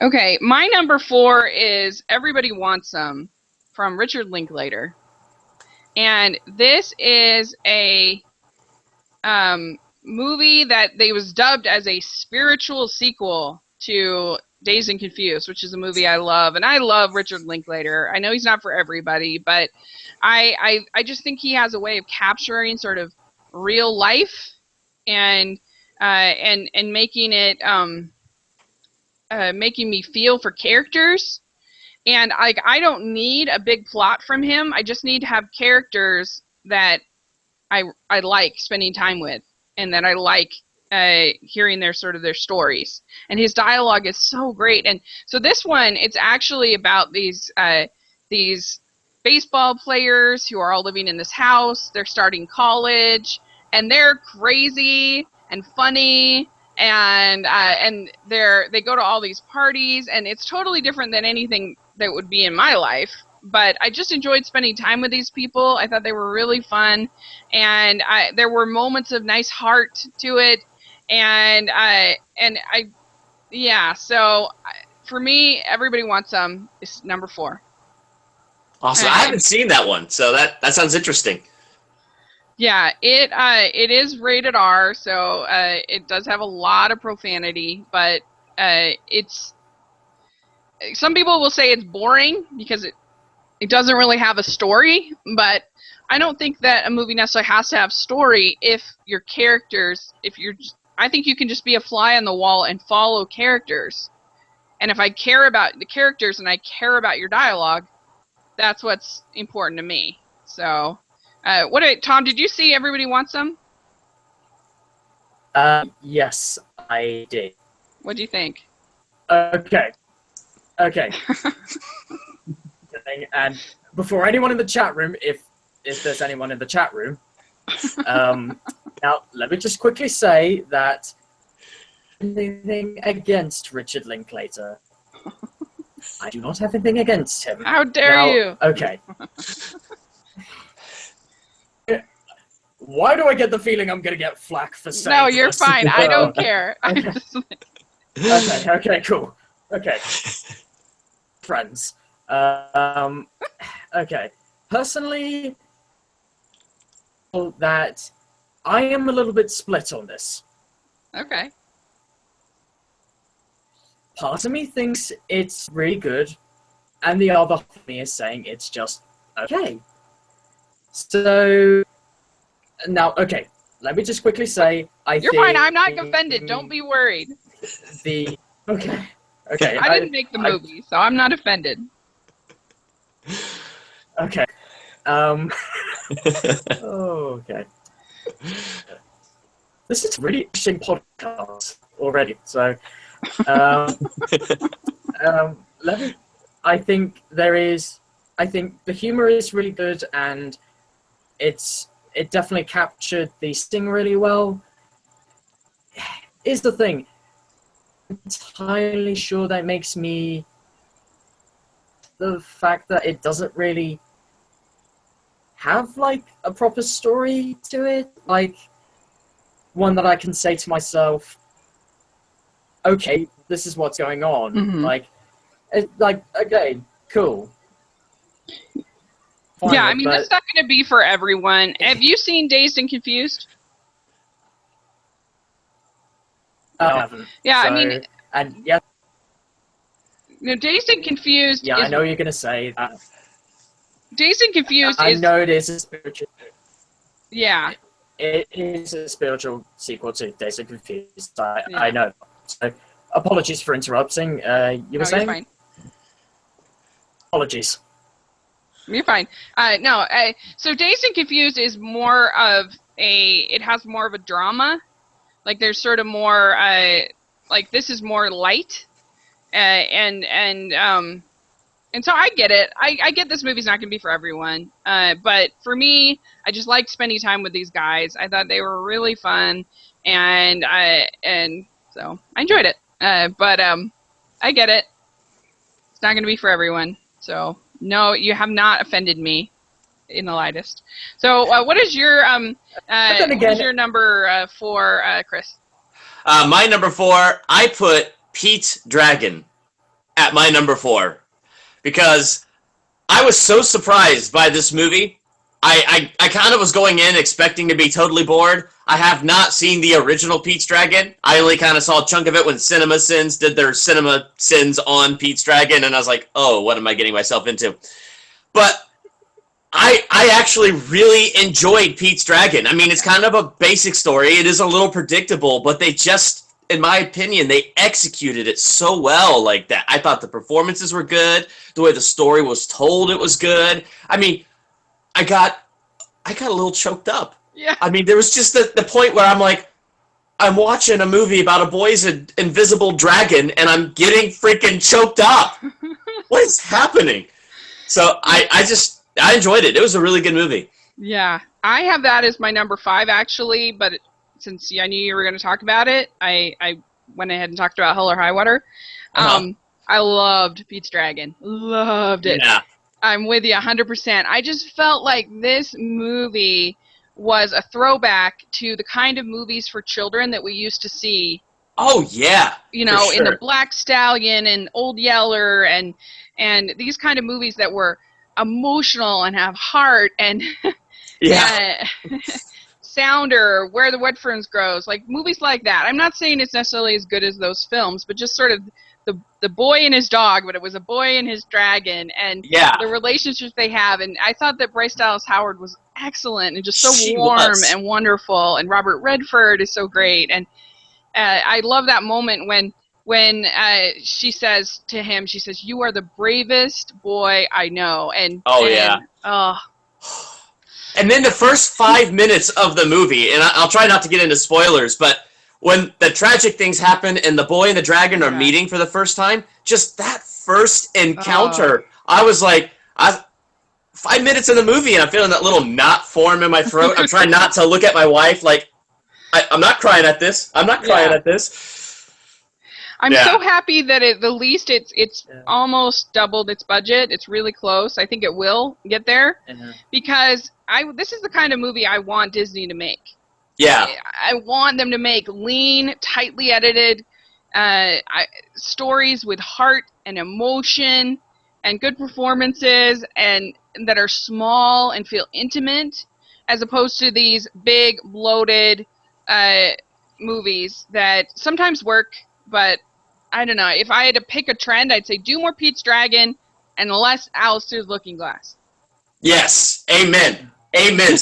Okay, my number 4 is Everybody Wants Some from Richard Linklater. And this is a movie that they was dubbed as a spiritual sequel to Dazed and Confused, which is a movie I love. And I love Richard Linklater. I know he's not for everybody, but I just think he has a way of capturing sort of real life and making it making me feel for characters. And I don't need a big plot from him. I just need to have characters that I like spending time with, and that I like hearing their stories. And his dialogue is so great. And so this one, it's actually about these baseball players who are all living in this house. They're starting college, and they're crazy and funny. And they go to all these parties, and it's totally different than anything that would be in my life. But I just enjoyed spending time with these people. I thought they were really fun, and there were moments of nice heart to it. So for me, Everybody Wants Some is number 4. Awesome. I haven't seen that one, so that sounds interesting. Yeah, it is rated R, so it does have a lot of profanity, but it's, some people will say it's boring because it doesn't really have a story, but I don't think that a movie necessarily has to have story if your characters, I think you can just be a fly on the wall and follow characters. And if I care about the characters and I care about your dialogue, that's what's important to me. So, Tom, did you see Everybody Wants Some? Yes, I did. What do you think? Okay. And before anyone in the chat room, if there's anyone in the chat room, Now, let me just quickly say that anything against Richard Linklater. I do not have anything against him. How dare you? Okay. Why do I get the feeling I'm going to get flack for saying No, you're this? fine. I don't care. Okay, cool. Okay. Friends. Okay. Personally, that I am a little bit split on this. Okay. Part of me thinks it's really good, and the other half of me is saying it's just okay. So, now, okay, let me just quickly say, You're fine, I'm not offended, don't be worried. Okay. I didn't make the movie, so I'm not offended. Okay. Okay. This is a really interesting podcast already, so... I think the humor is really good, and it definitely captured the sting really well. Here's the thing. I'm entirely sure that makes me the fact that it doesn't really have like a proper story to it, like one that I can say to myself, okay, this is what's going on. Mm-hmm. Okay, cool. Fine, yeah, I mean, that's not going to be for everyone. Have you seen Dazed and Confused? I haven't. Yeah, so, I mean... And, yeah. You know, Dazed and Confused Yeah, I know you're going to say that. Dazed and Confused I know it is a spiritual... Yeah. It is a spiritual sequel to Dazed and Confused. I know. So, apologies for interrupting. You were saying? You're fine. Apologies. You're fine. So Dazed and Confused is more of it has more of a drama. Like there's sort of more, like this is more light. And so I get it. I get this movie's not going to be for everyone. But for me, I just liked spending time with these guys. I thought they were really fun. And so I enjoyed it. But I get it. It's not going to be for everyone. So no, you have not offended me in the lightest. So what is your what is your number 4, Chris? My number 4, I put Pete's Dragon at my number 4 because I was so surprised by this movie. I kind of was going in expecting to be totally bored. I have not seen the original Pete's Dragon. I only kind of saw a chunk of it when Cinema Sins did their Cinema Sins on Pete's Dragon, and I was like, oh, what am I getting myself into? But I actually really enjoyed Pete's Dragon. I mean, it's kind of a basic story. It is a little predictable, but they just, in my opinion, they executed it so well like that. I thought the performances were good. The way the story was told, it was good. I mean, I got a little choked up. Yeah. I mean, there was just the point where I'm like, I'm watching a movie about a boy's invisible dragon, and I'm getting freaking choked up. What is happening? So I enjoyed it. It was a really good movie. Yeah. I have that as my number 5, actually, but since I knew you were going to talk about it, I went ahead and talked about Hell or High Water. I loved Pete's Dragon. Loved it. Yeah. I'm with you 100%. I just felt like this movie was a throwback to the kind of movies for children that we used to see. Oh, yeah. You know, in the Black Stallion and Old Yeller and these kind of movies that were emotional and have heart and Sounder, Where the Wet Ferns Grows, like movies like that. I'm not saying it's necessarily as good as those films, but just sort of the boy and his dog, but it was a boy and his dragon, and the relationships they have. And I thought that Bryce Dallas Howard was excellent and just so warm and wonderful, and Robert Redford is so great. And I love that moment when she says to him, she says, "You are the bravest boy I know." And and then the first 5 minutes of the movie, and I'll try not to get into spoilers, but when the tragic things happen and the boy and the dragon are meeting for the first time, just that first encounter, I was like, 5 minutes in the movie and I'm feeling that little knot form in my throat. I'm trying not to look at my wife like, I'm not crying at this. I'm not crying at this. I'm so happy that at the least it's almost doubled its budget. It's really close. I think it will get there because this is the kind of movie I want Disney to make. Yeah. I want them to make lean, tightly edited stories with heart and emotion and good performances and that are small and feel intimate, as opposed to these big, bloated movies that sometimes work, but I don't know. If I had to pick a trend, I'd say do more Pete's Dragon and less Alistair's Looking Glass. Yes. Amen. Amen.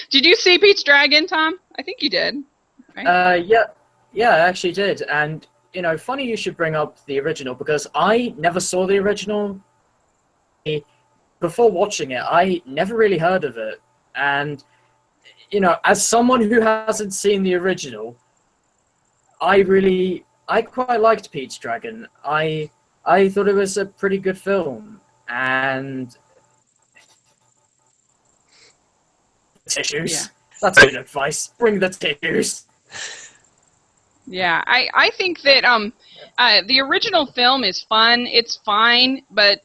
Did you see Pete's Dragon, Tom? I think you did. Right? Yeah, I actually did. And, funny you should bring up the original, because I never saw the original. Before watching it, I never really heard of it. And, as someone who hasn't seen the original, I quite liked Pete's Dragon. I thought it was a pretty good film. And tissues. Yeah. That's good advice. Bring the tissues. Yeah, I think that the original film is fun. It's fine, but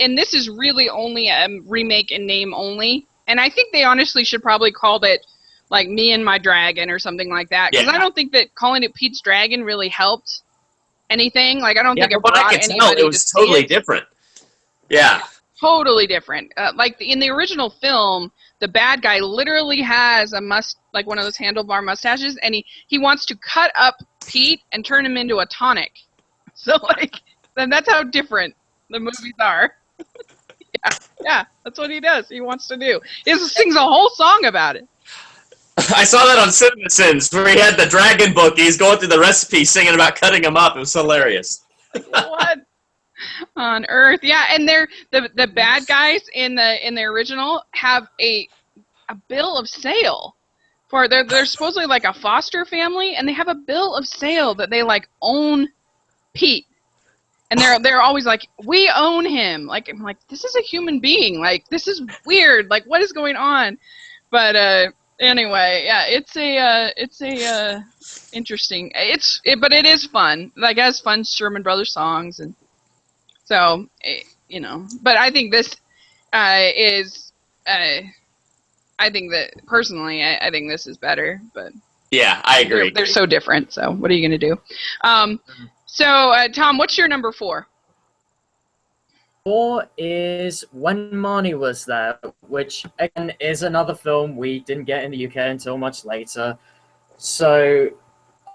and this is really only a remake in name only. And I think they honestly should probably call it like Me and My Dragon or something like that. Because I don't think that calling it Pete's Dragon really helped anything. Like I don't think it brought anybody. It was totally different. Yeah. Totally different. Like in the original film, the bad guy literally has a like one of those handlebar mustaches, and he wants to cut up Pete and turn him into a tonic. So then that's how different the movies are. yeah, that's what he does. He wants to do. He sings a whole song about it. I saw that on CinemaSins where he had the dragon book. He's going through the recipe, singing about cutting them up. It was hilarious. What on earth? Yeah, and the bad guys in the original have a bill of sale for they're supposedly like a foster family, and they have a bill of sale that they like own Pete, and they're always like, we own him. Like I'm like, this is a human being. Like this is weird. Like what is going on? But anyway, yeah, it's a interesting. But it is fun. Like it has fun Sherman Brothers songs, and so But I think this is. I think that personally, I think this is better. But yeah, I agree. They're so different. So what are you gonna do? So Tom, what's your number 4? 4 is When Marnie Was There, which again is another film we didn't get in the UK until much later. So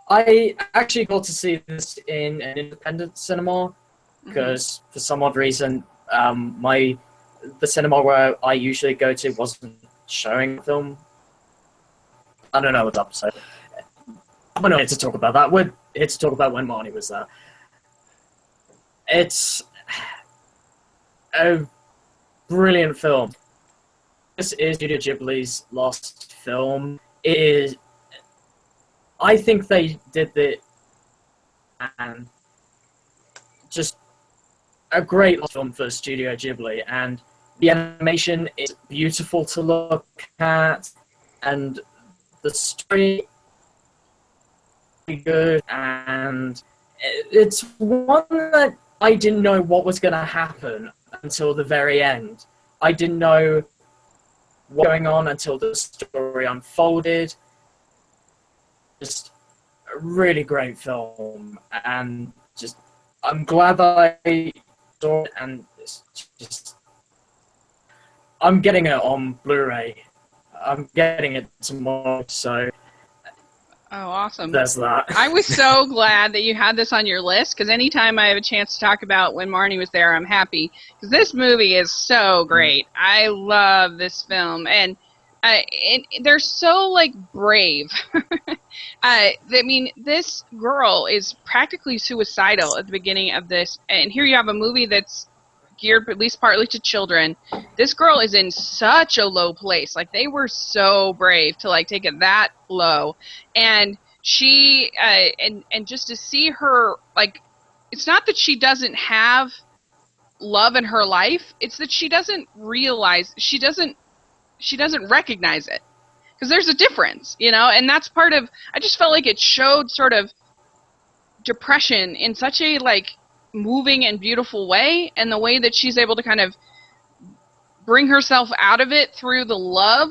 I actually got to see this in an independent cinema because for some odd reason, the cinema where I usually go to wasn't showing the film. I don't know what's up. So we're not here to talk about that. We're here to talk about When Marnie Was There. It's a brilliant film. This is Studio Ghibli's last film. I think they did it, and just a great film for Studio Ghibli. And the animation is beautiful to look at, and the story is good. And it's one that I didn't know what was going to happen until the very end. I didn't know what was going on until the story unfolded. Just a really great film, and just I'm glad that I saw it, and it's just I'm getting it on Blu-ray. I'm getting it tomorrow, so oh, awesome. There's that. I was so glad that you had this on your list, because anytime I have a chance to talk about When Marnie Was There, I'm happy. Because this movie is so great. I love this film. And they're so, like, brave. I mean, this girl is practically suicidal at the beginning of this. And here you have a movie that's geared at least partly to children. This girl is in such a low place. Like, they were so brave to like take it that low, and she and just to see her, like, it's not that she doesn't have love in her life, it's that she doesn't realize, she doesn't recognize it, because there's a difference, you know, and that's part of. I just felt like it showed sort of depression in such a like moving and beautiful way, and the way that she's able to kind of bring herself out of it through the love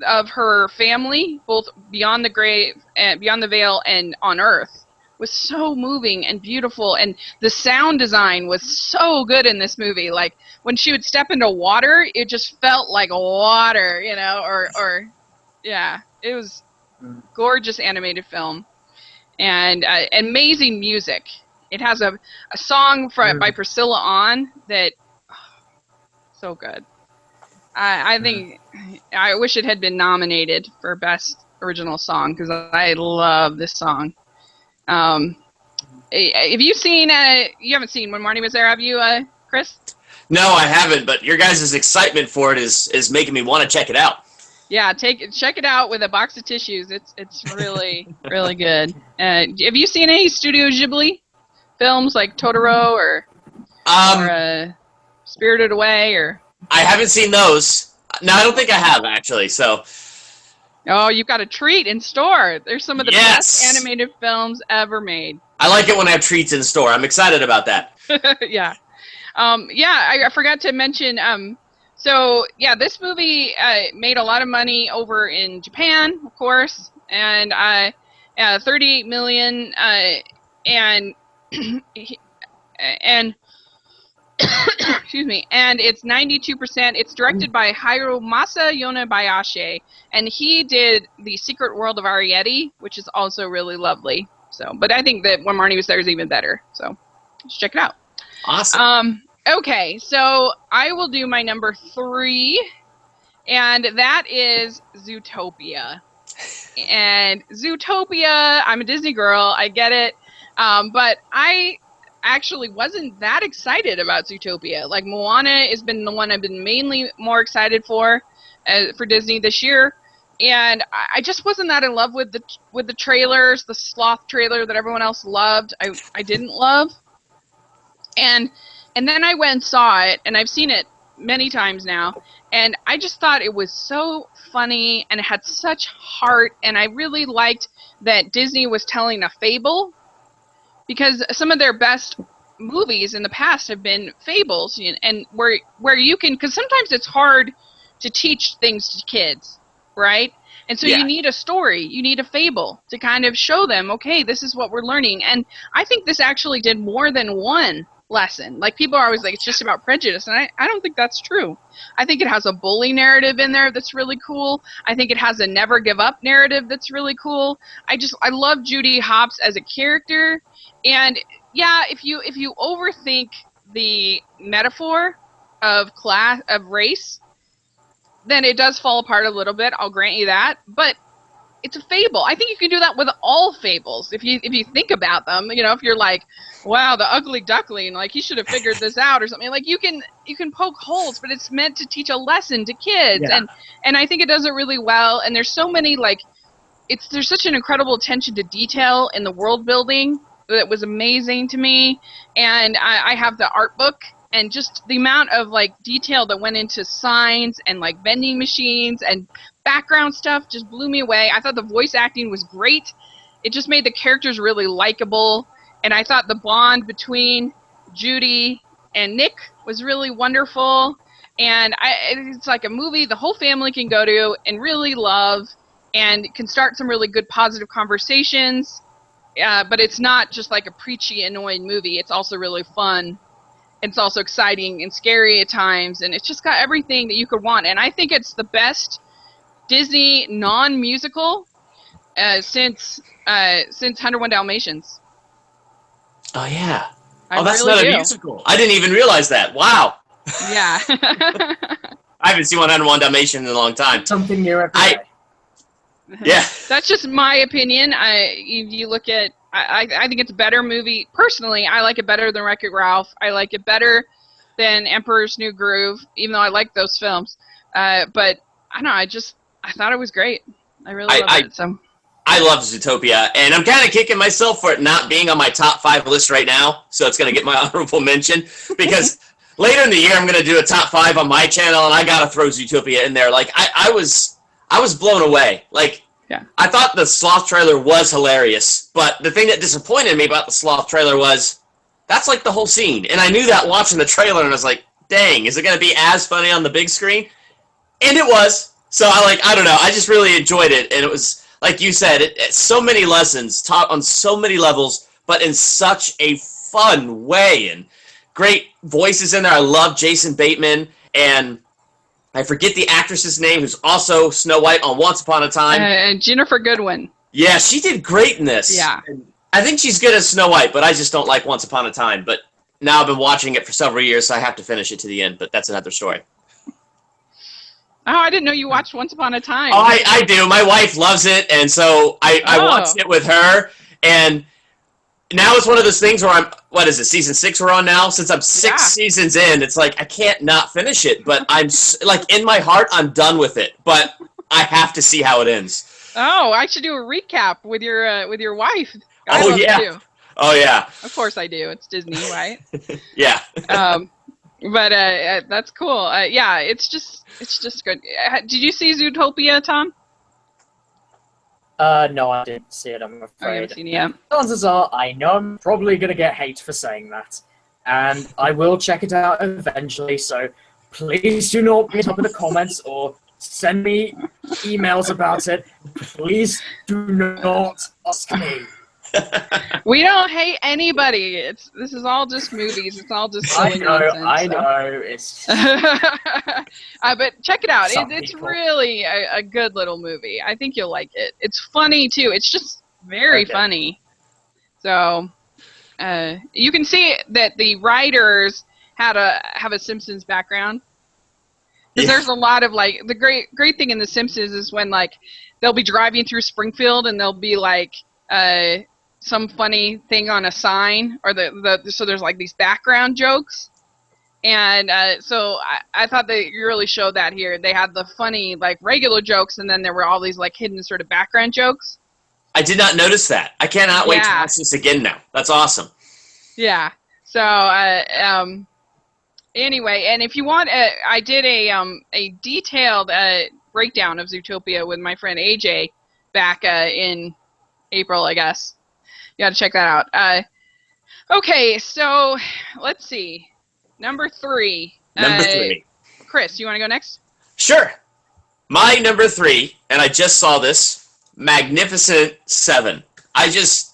of her family, both beyond the grave and beyond the veil and on Earth, was so moving and beautiful. And the sound design was so good in this movie. Like when she would step into water, it just felt like water, you know, or yeah, it was gorgeous animated film and amazing music. It has a song by Priscilla On that so good. I think I wish it had been nominated for Best Original Song because I love this song. Have you seen? You haven't seen When Marnie Was There, have you, Chris? No, I haven't. But your guys' excitement for it is making me want to check it out. Yeah, check it out with a box of tissues. It's really really good. Have you seen any Studio Ghibli films like Totoro or Spirited Away or? I haven't seen those. No, I don't think I have, actually, so... Oh, you've got a treat in store. There's some of the best animated films ever made. I like it when I have treats in store. I'm excited about that. Yeah. I forgot to mention, so, yeah, this movie made a lot of money over in Japan, of course, and $38 million, and excuse me, and it's 92%. It's directed by Hiromasa Yonebayashi, and he did The Secret World of Arrietty, which is also really lovely. So, but I think that When Marnie Was There is even better. So, let's check it out. Awesome. Okay, so I will do my number 3, and that is Zootopia. And Zootopia, I'm a Disney girl, I get it, but I actually wasn't that excited about Zootopia. Like Moana has been the one I've been mainly more excited for Disney this year, and I just wasn't that in love with the trailers, the sloth trailer that everyone else loved. I didn't love, and then I went and saw it, and I've seen it many times now, and I just thought it was so funny and it had such heart, and I really liked that Disney was telling a fable. Because some of their best movies in the past have been fables, and where you can, because sometimes it's hard to teach things to kids, right? And so you need a story, you need a fable to kind of show them, okay, this is what we're learning. And I think this actually did more than one lesson. Like people are always like, it's just about prejudice, and I don't think that's true. I think it has a bully narrative in there that's really cool. I think it has a never give up narrative that's really cool. I love Judy Hopps as a character. And yeah, if you overthink the metaphor of race, then it does fall apart a little bit. I'll grant you that. But it's a fable. I think you can do that with all fables if you think about them. You know, if you're like, wow, the ugly duckling, like he should have figured this out or something. Like you can poke holes, but it's meant to teach a lesson to kids. Yeah. And I think it does it really well. And there's so many there's such an incredible attention to detail in the world building that was amazing to me. And I have the art book, and just the amount of detail that went into signs and vending machines and background stuff just blew me away. I thought the voice acting was great. It just made the characters really likable, and I thought the bond between Judy and Nick was really wonderful. And it's like a movie the whole family can go to and really love, and can start some really good positive conversations. But it's not just like a preachy, annoying movie. It's also really fun. It's also exciting and scary at times, and it's just got everything that you could want. And I think it's the best Disney non-musical since 101 Dalmatians. Oh yeah. That's really not a musical. I didn't even realize that. Wow. Yeah. I haven't seen 101 Dalmatians in a long time. Something new every day. Yeah. That's just my opinion. If you look at, I think it's a better movie. Personally, I like it better than Wreck-It Ralph. I like it better than Emperor's New Groove, even though I like those films. But I don't know. I thought it was great. I really loved it. So. I love Zootopia, and I'm kind of kicking myself for it not being on my top 5 list right now. So it's going to get my honorable mention because later in the year I'm going to do a top 5 on my channel, and I got to throw Zootopia in there. I was blown away. Like, yeah. I thought the sloth trailer was hilarious, but the thing that disappointed me about the sloth trailer was that's like the whole scene. And I knew that watching the trailer, and I was like, dang, is it going to be as funny on the big screen? And it was. So I don't know. I just really enjoyed it. And it was, like you said, so many lessons taught on so many levels, but in such a fun way. And great voices in there. I love Jason Bateman. And I forget the actress's name, who's also Snow White on Once Upon a Time. Jennifer Goodwin. Yeah, she did great in this. Yeah. And I think she's good as Snow White, but I just don't like Once Upon a Time. But now I've been watching it for several years, so I have to finish it to the end, but that's another story. Oh, I didn't know you watched Once Upon a Time. Oh, I do. My wife loves it, and so I watched it with her, and now it's one of those things where what is it, season 6 we're on now? Since I'm 6 seasons in, it's like I can't not finish it, but I'm, like, in my heart, I'm done with it, but I have to see how it ends. Oh, I should do a recap with your wife. I oh, yeah. Oh, yeah. Of course I do. It's Disney, right? Yeah. But that's cool. Yeah, it's just good. Did you see Zootopia, Tom? No, I didn't see it, I'm afraid. Oh, you haven't seen it yet? Chances are, I know I'm probably going to get hate for saying that. And I will check it out eventually, so please do not put it up in the comments or send me emails about it. Please do not ask me. We don't hate anybody. This is all just movies. It's all just silly nonsense. I know. It's but check it out. It's people. really a good little movie. I think you'll like it. It's funny too. It's just very funny. So you can see that the writers have a Simpsons background. Because there's a lot of, like, the great thing in The Simpsons is when, like, they'll be driving through Springfield and there'll be, like, some funny thing on a sign, or so there's, like, these background jokes. And so I thought they really showed that here. They had the funny, like, regular jokes, and then there were all these, like, hidden sort of background jokes. I did not notice that. I cannot wait to watch this again now. That's awesome. Yeah. So, anyway, and if you want, I did a detailed breakdown of Zootopia with my friend AJ back in April, I guess. You got to check that out. Okay, so let's see. Number 3. Number 3. Chris, you want to go next? Sure. My number 3, and I just saw this, Magnificent 7. This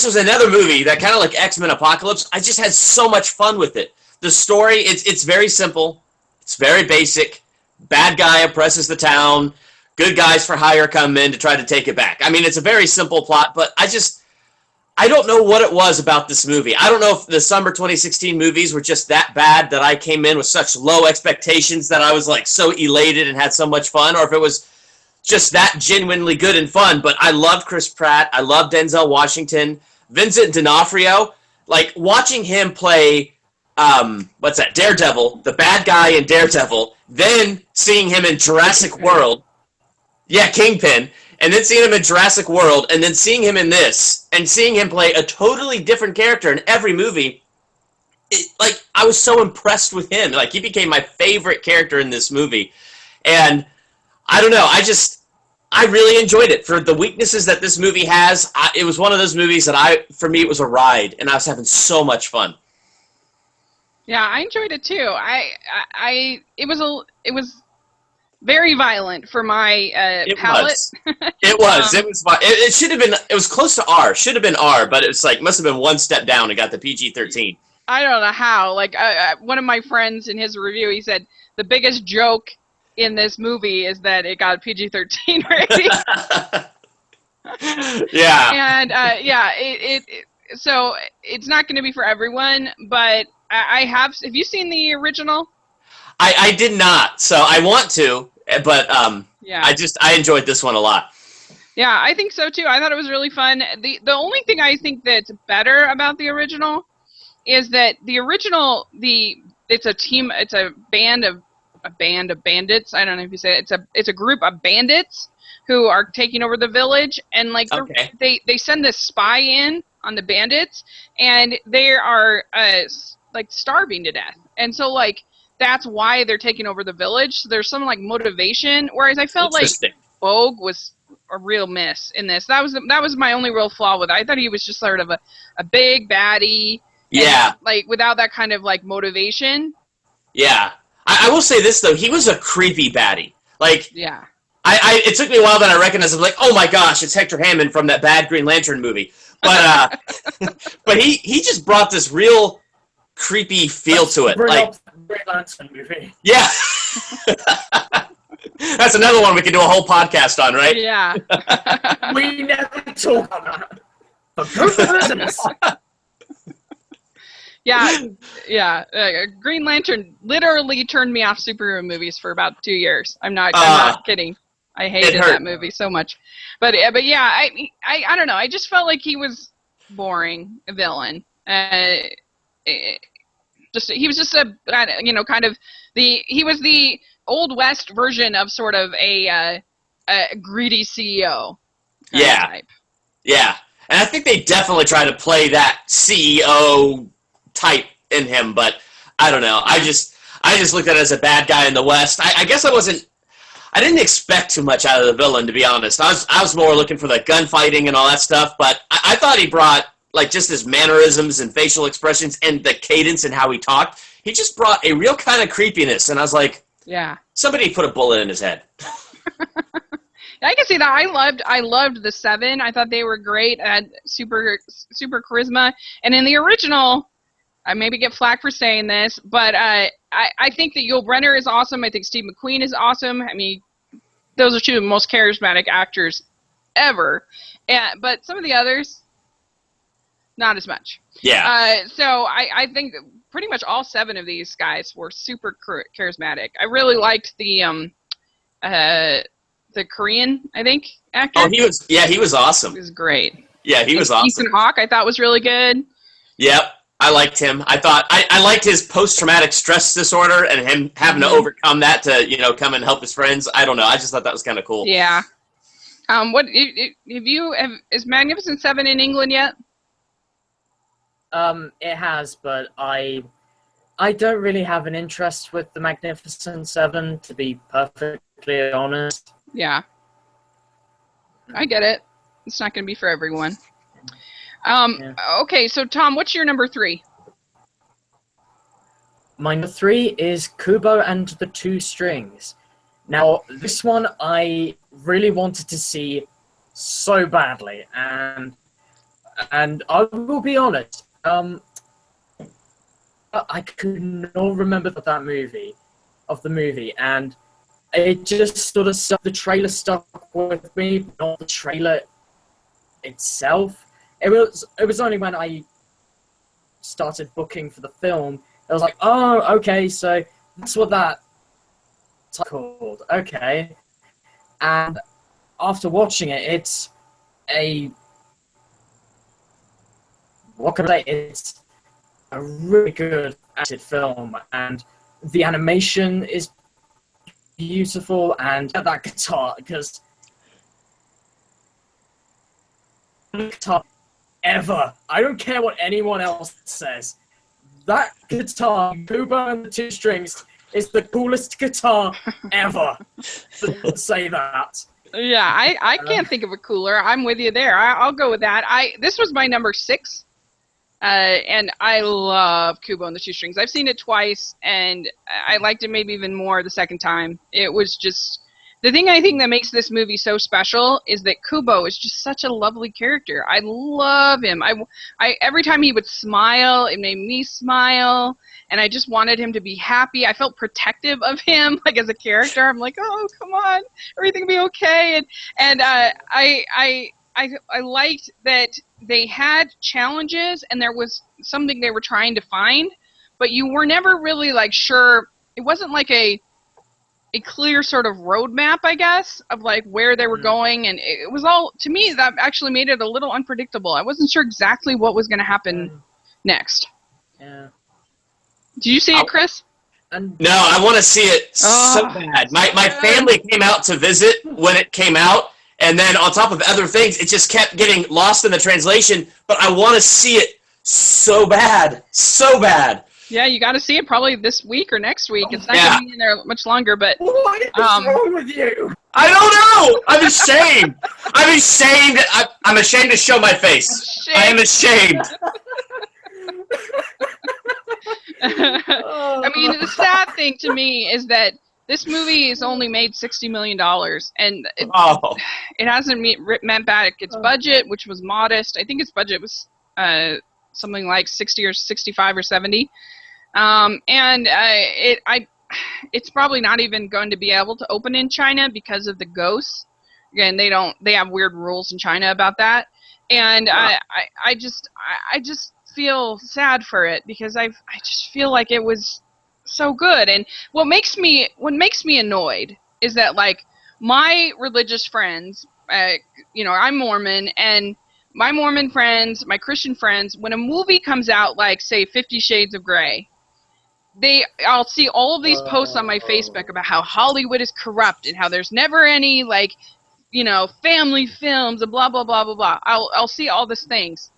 was another movie that kind of like X-Men Apocalypse. I just had so much fun with it. The story, it's very simple. It's very basic. Bad guy oppresses the town. Good guys for hire come in to try to take it back. I mean, it's a very simple plot, but I don't know what it was about this movie. I don't know if the summer 2016 movies were just that bad that I came in with such low expectations that I was like so elated and had so much fun, or if it was just that genuinely good and fun. But I love Chris Pratt. I love Denzel Washington. Vincent D'Onofrio. Like, watching him play Daredevil, the bad guy in Daredevil, then seeing him in Jurassic World. Yeah, Kingpin. And then seeing him in Jurassic World, and then seeing him in this, and seeing him play a totally different character in every movie, I was so impressed with him. Like, he became my favorite character in this movie. And I don't know, I really enjoyed it. For the weaknesses that this movie has, it was one of those movies that for me, it was a ride, and I was having so much fun. Yeah, I enjoyed it too. It was very violent for my palate. It was. It should have been. It was close to R. Should have been R, but it was like must have been one step down and got the PG-13. I don't know how. Like one of my friends in his review, he said the biggest joke in this movie is that it got a PG-13 rating. Yeah. And so it's not going to be for everyone, but I have. Have you seen the original? I did not, so I want to, but I enjoyed this one a lot. Yeah, I think so too. I thought it was really fun. The only thing I think that's better about the original is that the original it's a band of bandits. I don't know if you say it. It's a group of bandits who are taking over the village, and like they send this spy in on the bandits, and they are like starving to death, and so like that's why they're taking over the village. So there's some like motivation. Whereas I felt like Bogue was a real miss in this. That was my only real flaw with it. I thought he was just sort of a big baddie. Yeah. And, like without that kind of like motivation. Yeah. I will say this though, he was a creepy baddie. Like, yeah. It took me a while that I recognized him. Like, oh my gosh, it's Hector Hammond from that bad Green Lantern movie. But but he just brought this real creepy feel to it. Like Green Lantern movie. Yeah. That's another one we could do a whole podcast on, right? Yeah. We never talk about that. But go for business. Yeah. Green Lantern literally turned me off superhero movies for about 2 years. I'm not kidding. I hated that movie so much. But yeah, I don't know. I just felt like he was boring, a villain. He was just a kind of he was the Old West version of sort of a greedy CEO. Type. Yeah, and I think they definitely try to play that CEO type in him, but I don't know. I just looked at it as a bad guy in the West. I guess I didn't expect too much out of the villain, to be honest. I was more looking for the gunfighting and all that stuff, but I thought he brought, like, just his mannerisms and facial expressions and the cadence and how he talked. He just brought a real kind of creepiness, and I was like, yeah, somebody put a bullet in his head. I can see that. I loved the Seven. I thought they were great. Had super charisma. And in the original, I maybe get flack for saying this, but I think that Yul Brynner is awesome. I think Steve McQueen is awesome. I mean, those are two of the most charismatic actors ever. But some of the others, not as much. Yeah. So I think that pretty much all 7 of these guys were super charismatic. I really liked the Korean, I think, actor. Oh, he was awesome. He was great. Yeah, he was awesome. Ethan Hawke, I thought, was really good. Yep. I liked him. I thought I liked his post-traumatic stress disorder and him having to overcome that to come and help his friends. I don't know. I just thought that was kind of cool. Yeah. Is Magnificent Seven in England yet? It has, but I don't really have an interest with the Magnificent Seven, to be perfectly honest. Yeah. I get it. It's not going to be for everyone. Okay, so Tom, what's your number 3? My number 3 is Kubo and the Two Strings. Now, this one I really wanted to see so badly, and I will be honest, I could not remember the movie, and it just sort of stuck. The trailer stuck with me, not the trailer itself. It was only when I started booking for the film, I was like, oh, okay, so that's what that's called. Okay. And after watching it, it's what can I say? It's a really good acted film, and the animation is beautiful, and that guitar, because guitar ever. I don't care what anyone else says. That guitar, Kubo and the Two Strings, is the coolest guitar ever. Say that. Yeah, I can't think of a cooler. I'm with you there. I'll go with that. This was my number 6. And I love Kubo and the Two Strings. I've seen it twice, and I liked it maybe even more the second time. It was just... The thing I think that makes this movie so special is that Kubo is just such a lovely character. I love him. Every time he would smile, it made me smile, and I just wanted him to be happy. I felt protective of him, like as a character. I'm like, oh, come on, everything will be okay. And I liked that they had challenges, and there was something they were trying to find, but you were never really like sure. It wasn't like a clear sort of roadmap, I guess, of like where they were going, and it was all, to me, that actually made it a little unpredictable. I wasn't sure exactly what was going to happen next. Yeah. Did you see it, Chris? No, I want to see it so bad. My family came out to visit when it came out, and then on top of other things, it just kept getting lost in the translation, but I want to see it so bad. So bad. Yeah, you got to see it probably this week or next week. It's not going to be in there much longer, but... What is wrong with you? I don't know! I'm ashamed! I'm ashamed! I'm ashamed to show my face. I am ashamed! I mean, the sad thing to me is that this movie has only made $60 million, and it hasn't met back its budget, which was modest. I think its budget was something like 60 or 65 or 70, it's probably not even going to be able to open in China because of the ghosts. Again, they have weird rules in China about that, and I just feel sad for it because I just feel like it was so good. And what makes me annoyed is that, like, my religious friends, I'm Mormon, and my Mormon friends, my Christian friends, when a movie comes out like, say, 50 Shades of Grey, I'll see all of these posts on my Facebook about how Hollywood is corrupt and how there's never any, like, family films and blah blah blah blah blah. I'll see all these things.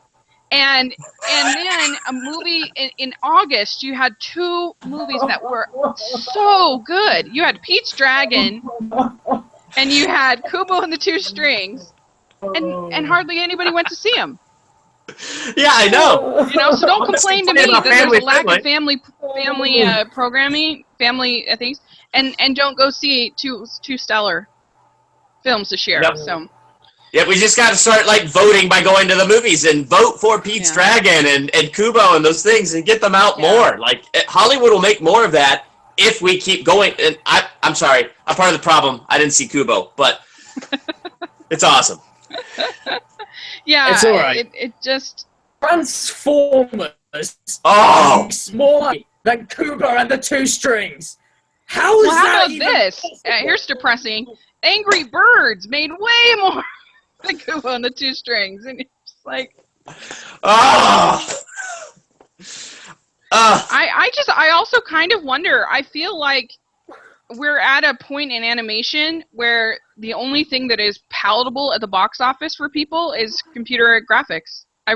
And then a movie in August, you had 2 movies that were so good. You had Pete's Dragon, and you had Kubo and the Two Strings, and hardly anybody went to see them. Yeah, I know. So don't complain to me that there's a lack of family programming, family things, and don't go see two stellar films this year. Yep. So. Yeah, we just got to start, like, voting by going to the movies and vote for Pete's Dragon and Kubo and those things and get them out more. Like, Hollywood will make more of that if we keep going. And I'm sorry, I'm part of the problem. I didn't see Kubo, but it's awesome. Yeah, it's all right. It just... Transformers. Oh! Smaller than Kubo and the Two Strings. How is that how about even this? Here's depressing. Angry Birds made way more than Kubo and the Two Strings, and it's like, I also kind of wonder. I feel like we're at a point in animation where the only thing that is palatable at the box office for people is computer graphics. I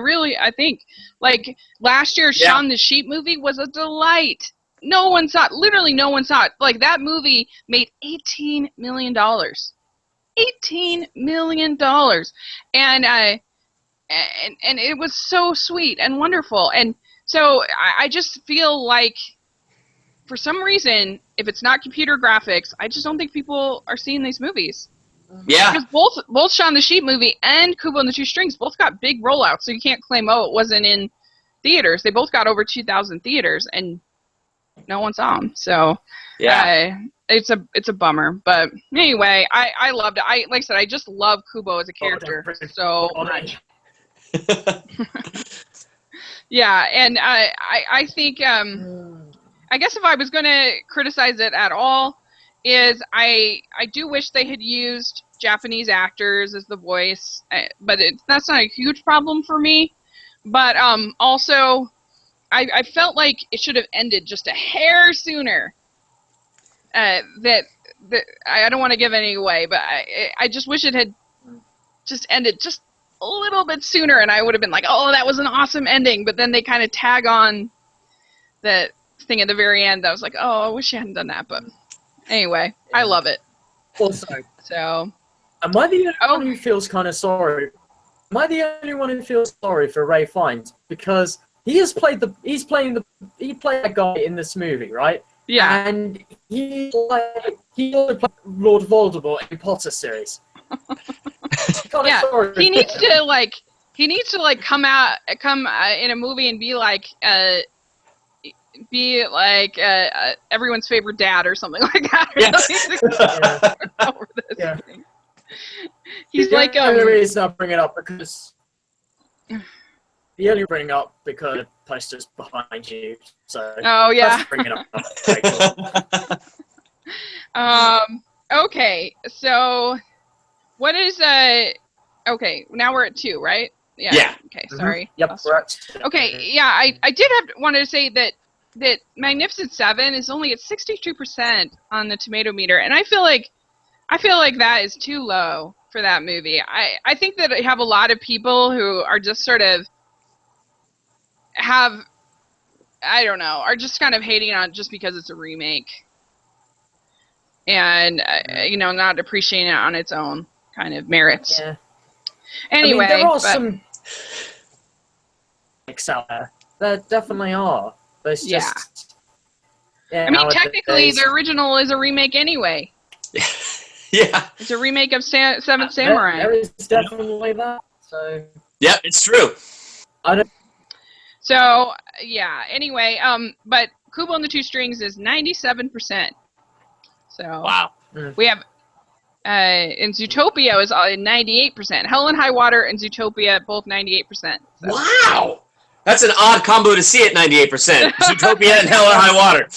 think, like, last year's Shaun the Sheep movie was a delight. No one saw it. Literally no one saw it. Like, that movie made $18 million. $18 million. And it was so sweet and wonderful. And so I just feel like, for some reason, if it's not computer graphics, I just don't think people are seeing these movies. Yeah. Because both Shaun the Sheep movie and Kubo and the Two Strings both got big rollouts, so you can't claim, it wasn't in theaters. They both got over 2,000 theaters, and no one saw them. So it's a bummer. But anyway, I loved it. Like I said, I just love Kubo as a character so much. Yeah, and I think I guess if I was going to criticize it at all, is I do wish they had used Japanese actors as the voice, but that's not a huge problem for me. But also, I felt like it should have ended just a hair sooner. That I don't want to give any away, but I just wish it had just ended just a little bit sooner, and I would have been like, oh, that was an awesome ending. But then they kind of tag on that thing at the very end. I was like, oh, I wish you hadn't done that. But anyway, I love it. Also, so am I the only one who feels kind of sorry? Am I the only one who feels sorry for Ray Fiennes? Because he played that guy in this movie, right? Yeah. And he also played Lord Voldemort in Potter series. Yeah. He needs to come in a movie and be like everyone's favorite dad or something like that. Yeah. He's like the only reason I bring it up because the poster's behind you. So let's bring it up. Okay, so what is okay, now we're at 2, right? Yeah. Okay, sorry. Yep, correct. Okay, yeah, I did wanted to say that Magnificent Seven is only at 62% on the tomato meter, and I feel like that is too low for that movie. I think that I have a lot of people who are just sort of have I don't know, are just kind of hating on it just because it's a remake. And, you know, not appreciating it on its own kind of merits. Yeah. Anyway, there are some out there. There definitely are. But it's just... Yeah, I mean, technically, the original is a remake anyway. Yeah. It's a remake of Seventh Samurai. There is definitely that. So. Yeah, it's true. So, yeah, anyway, but Kubo and the Two Strings is 97%. So, wow. We have, and Zootopia is 98%. Hell and High Water and Zootopia, both 98%. So. Wow! That's an odd combo to see at 98%. Zootopia and Hell and High Water.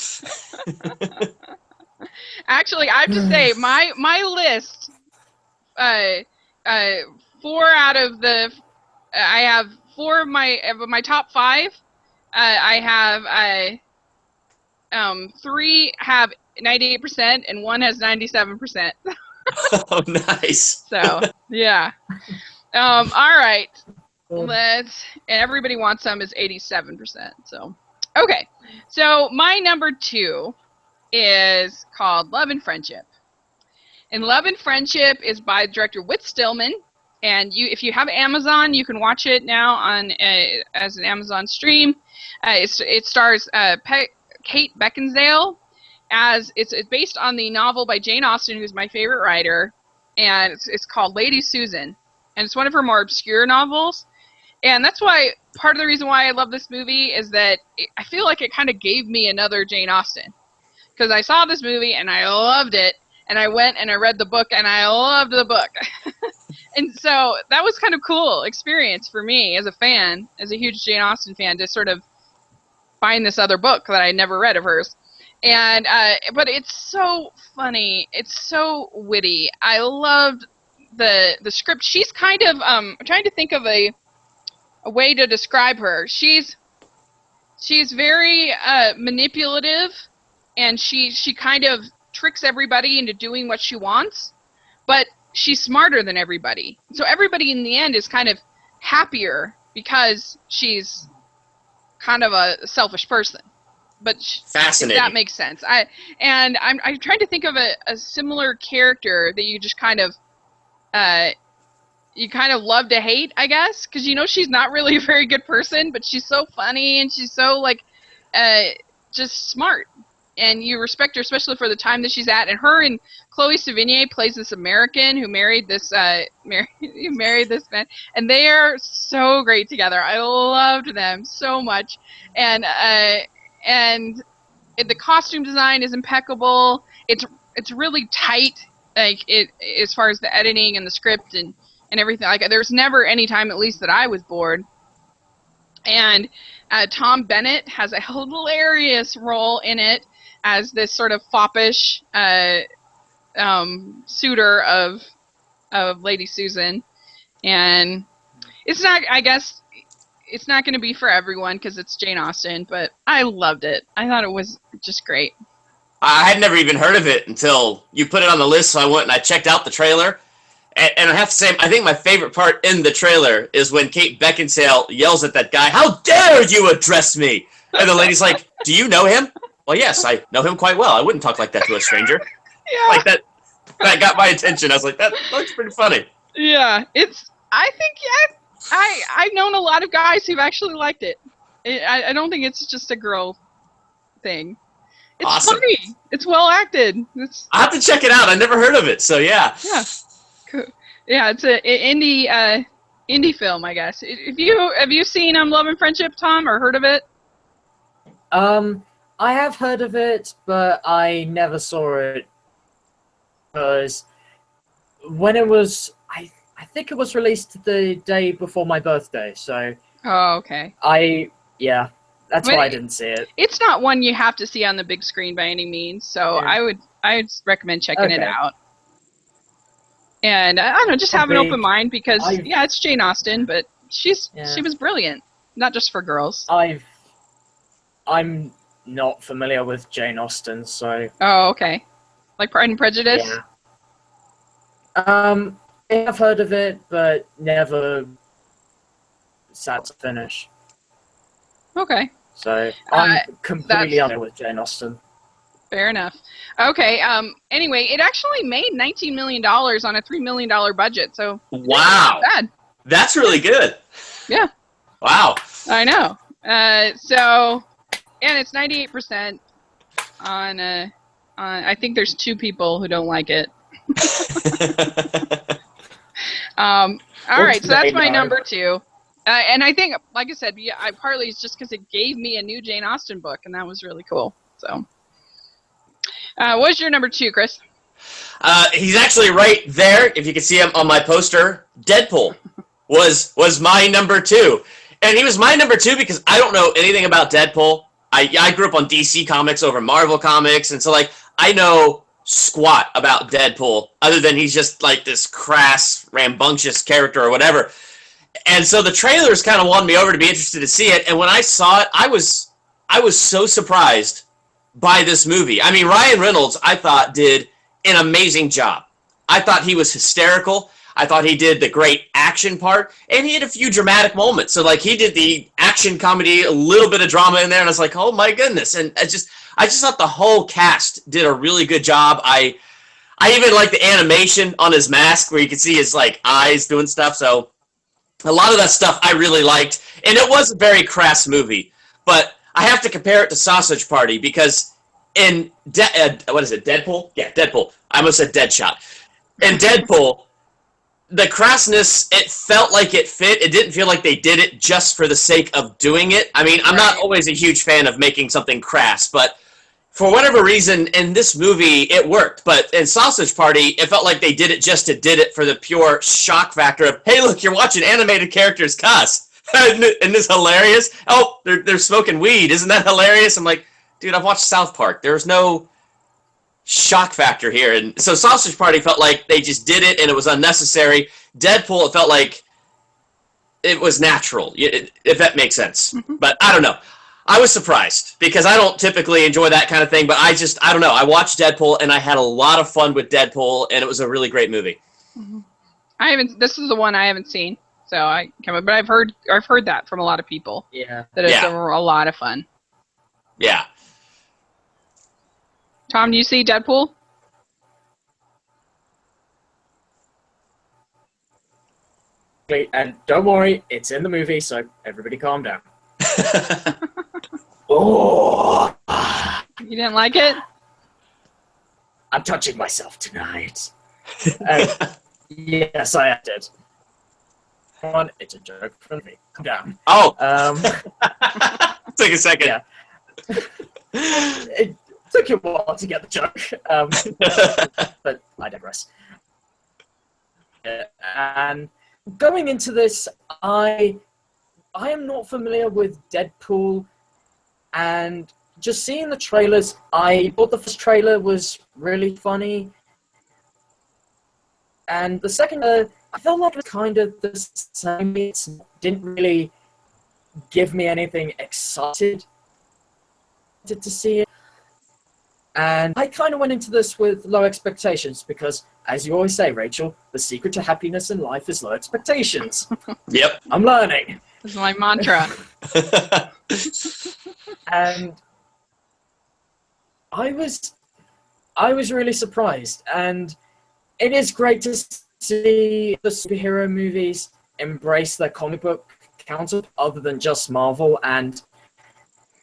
Actually, I have to say, my list, 4 out of the, I have 4 of my top 5. I have 3 have 98% and 1 has 97%. Oh, nice. So yeah. All right. And everybody wants some is 87%. So okay. So my number 2 is called Love and Friendship. And Love and Friendship is by director Whit Stillman. And if you have Amazon, you can watch it now on as an Amazon stream. It stars Kate Beckinsale. As it's based on the novel by Jane Austen, who's my favorite writer, and it's called Lady Susan, and it's one of her more obscure novels. And that's why part of the reason why I love this movie is that I feel like it kind of gave me another Jane Austen, because I saw this movie and I loved it, and I went and I read the book and I loved the book. And so that was kind of cool experience for me as a fan, as a huge Jane Austen fan, to sort of find this other book that I never read of hers. And but it's so funny. It's so witty. I loved the script. She's kind of I'm trying to think of a way to describe her. She's very manipulative, and she kind of tricks everybody into doing what she wants, but she's smarter than everybody. So everybody in the end is kind of happier because she's kind of a selfish person. But fascinating. That makes sense. I'm trying to think of a similar character that you just kind of love to hate, I guess, because you know she's not really a very good person, but she's so funny and she's so like just smart, and you respect her especially for the time that she's at. And her and Chloe Sevigny plays this American who married this married this man, and they are so great together. I loved them so much, and the costume design is impeccable. It's really tight, like as far as the editing and the script and everything. Like there's never any time, at least that I was bored. And Tom Bennett has a hilarious role in it as this sort of foppish suitor of Lady Susan, and it's not, I guess. It's not going to be for everyone because it's Jane Austen, but I loved it. I thought it was just great. I had never even heard of it until you put it on the list, so I went and I checked out the trailer. And I have to say, I think my favorite part in the trailer is when Kate Beckinsale yells at that guy, "How dare you address me?" And the lady's like, "Do you know him?" "Well, yes, I know him quite well. I wouldn't talk like that to a stranger." Yeah. Like that got my attention. I was like, that looks pretty funny. Yeah, I think, yeah. I've known a lot of guys who've actually liked it. I don't think it's just a girl thing. It's awesome. Funny. It's well acted. I have to check it out. I never heard of it, so yeah. Yeah, cool. Yeah, it's an indie film, I guess. Have you seen Love and Friendship, Tom, or heard of it? I have heard of it, but I never saw it because when it was, I think it was released the day before my birthday, so... Oh, okay. Yeah, that's why I didn't see it. It's not one you have to see on the big screen by any means, so yeah. I would recommend checking it out. And, I don't know, just have an open mind, because, yeah, it's Jane Austen, but she was brilliant, not just for girls. I'm not familiar with Jane Austen, so... Oh, okay. Like Pride and Prejudice? Yeah. I have heard of it, but never sat to finish. Okay. So I'm completely under with Jane Austen. Fair enough. Okay. Anyway, it actually made $19 million on a $3 million budget. So wow, not bad. That's really good. Yeah. Wow. I know. So, and it's 98% on. I think there's 2 people who don't like it. All right, so that's my number 2. And I think, like I said, yeah, partly it's just because it gave me a new Jane Austen book, and that was really cool. So, what's your number 2, Chris? He's actually right there. If you can see him on my poster, Deadpool was my number 2, and he was my number 2 because I don't know anything about Deadpool. I grew up on DC Comics over Marvel Comics, and so like I know squat about Deadpool other than he's just like this crass, rambunctious character or whatever. And so the trailers kind of won me over to be interested to see it. And when I saw it, I was so surprised by this movie. I mean, Ryan Reynolds, I thought, did an amazing job. I thought he was hysterical. I thought he did the great action part, and he had a few dramatic moments. So, like, he did the action comedy, a little bit of drama in there, and I was like, oh my goodness. And I just thought the whole cast did a really good job. I even like the animation on his mask where you can see his like eyes doing stuff. So a lot of that stuff I really liked, and it was a very crass movie. But I have to compare it to Sausage Party because in what is it, Deadpool? Yeah, Deadpool. I almost said Deadshot. In Deadpool, the crassness, it felt like it fit. It didn't feel like they did it just for the sake of doing it. I mean, I'm not always a huge fan of making something crass, but for whatever reason, in this movie, it worked. But in Sausage Party, it felt like they did it just to did it for the pure shock factor of, hey, look, you're watching animated characters cuss. Isn't this hilarious? Oh, they're smoking weed. Isn't that hilarious? I'm like, dude, I've watched South Park. There's no shock factor here. And so Sausage Party felt like they just did it and it was unnecessary. Deadpool, it felt like it was natural, if that makes sense. Mm-hmm. But I don't know. I was surprised because I don't typically enjoy that kind of thing, but I don't know. I watched Deadpool and I had a lot of fun with Deadpool, and it was a really great movie. Mm-hmm. This is the one I haven't seen, so but I've heard that from a lot of people. Yeah. That it's a lot of fun. Yeah. Tom, do you see Deadpool? And don't worry, it's in the movie, so everybody calm down. Oh, you didn't like it? I'm touching myself tonight. Yes, I did. Come on, it's a joke from me. Calm down. Oh. Take a second. Yeah. It took you a while to get the joke, but I digress. And going into this, I am not familiar with Deadpool, and just seeing the trailers, I thought the first trailer was really funny, and the second, I felt like it was kind of the same. It didn't really give me anything excited to see it, and I kind of went into this with low expectations because, as you always say, Rachel, the secret to happiness in life is low expectations. Yep. I'm learning. This is my mantra. And I was really surprised, and it is great to see the superhero movies embrace their comic book counterpart other than just Marvel, and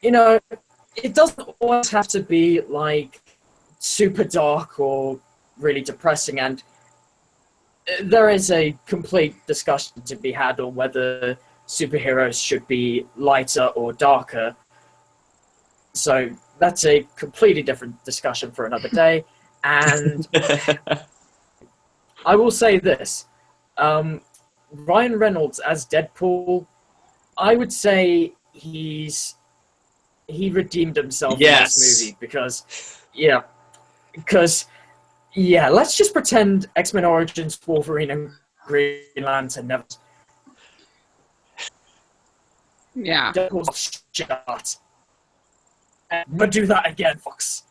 it doesn't always have to be like super dark or really depressing, and there is a complete discussion to be had on whether superheroes should be lighter or darker. So that's a completely different discussion for another day. And I will say this. Ryan Reynolds as Deadpool, I would say he redeemed himself in this movie because let's just pretend X-Men Origins Wolverine and Green Lantern never... Yeah. Deadpool's shot. But do that again, Fox.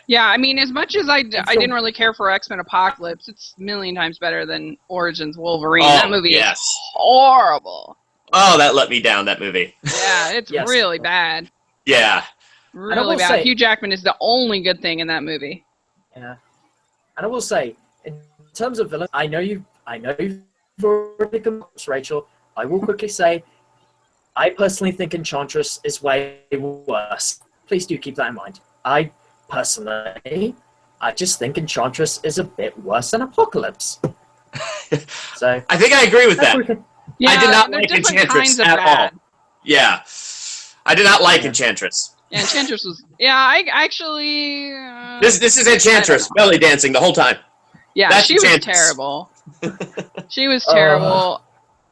Yeah, I mean, as much as I didn't really care for X-Men Apocalypse, it's a million times better than Origins Wolverine. That movie is horrible. Oh, that let me down, that movie. Yeah, it's really bad. Yeah. Really bad. Hugh Jackman is the only good thing in that movie. Yeah. And I will say, in terms of villains, I know you've already come, Rachel. I will quickly say, I personally think Enchantress is way worse. Please do keep that in mind. I just think Enchantress is a bit worse than Apocalypse. So I think I agree with that. Yeah, I did not like Enchantress at all. Yeah. I did not like Enchantress. Yeah, Enchantress was... Yeah, I actually... This is Enchantress, belly dancing the whole time. Yeah, That's she was terrible. She was terrible.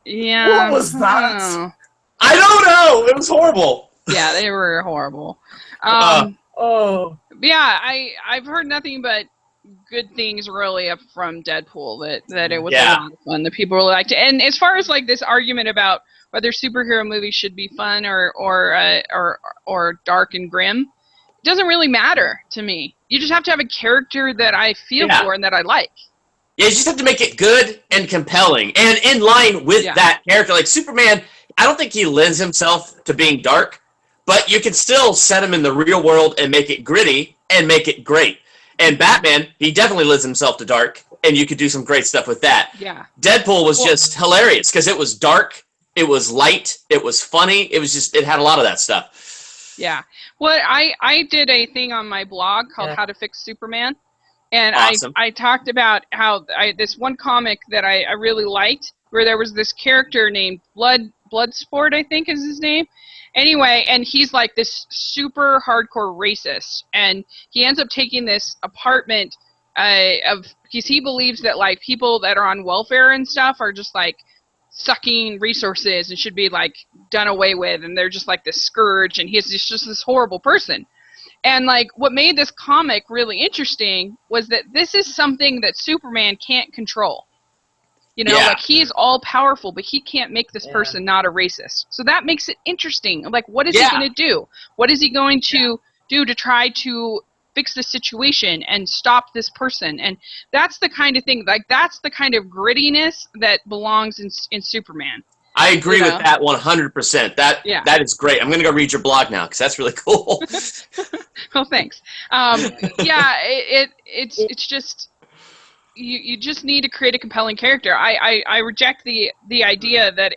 Yeah. What was that? I don't know! It was horrible. Yeah, they were horrible. Yeah, I've heard nothing but good things really up from Deadpool, that it was a lot of fun. The people really liked it. And as far as like this argument about whether superhero movies should be fun or dark and grim, it doesn't really matter to me. You just have to have a character that I feel for and that I like. Yeah, you just have to make it good and compelling and in line with that character. Like Superman, I don't think he lends himself to being dark, but you can still set him in the real world and make it gritty and make it great. And Batman, he definitely lends himself to dark, and you could do some great stuff with that. Yeah. Deadpool was just hilarious because it was dark, it was light, it was funny, it had a lot of that stuff. Yeah. Well, I did a thing on my blog called How to Fix Superman, and awesome. I talked about how this one comic that I really liked, where there was this character named Bloodsport, I think is his name. Anyway, and he's like this super hardcore racist, and he ends up taking this apartment because he believes that like people that are on welfare and stuff are just like sucking resources and should be like done away with, and they're just like this scourge, and he's just this horrible person. And like what made this comic really interesting was that this is something that Superman can't control. You know, like he's all powerful, but he can't make this person not a racist. So that makes it interesting. Like, what is he going to do? What is he going to do to try to fix the situation and stop this person? And that's the kind of thing, like that's the kind of grittiness that belongs in Superman. I agree with that 100%. That is great. I'm going to go read your blog now because that's really cool. Well, thanks. It's just... You just need to create a compelling character. I reject the idea that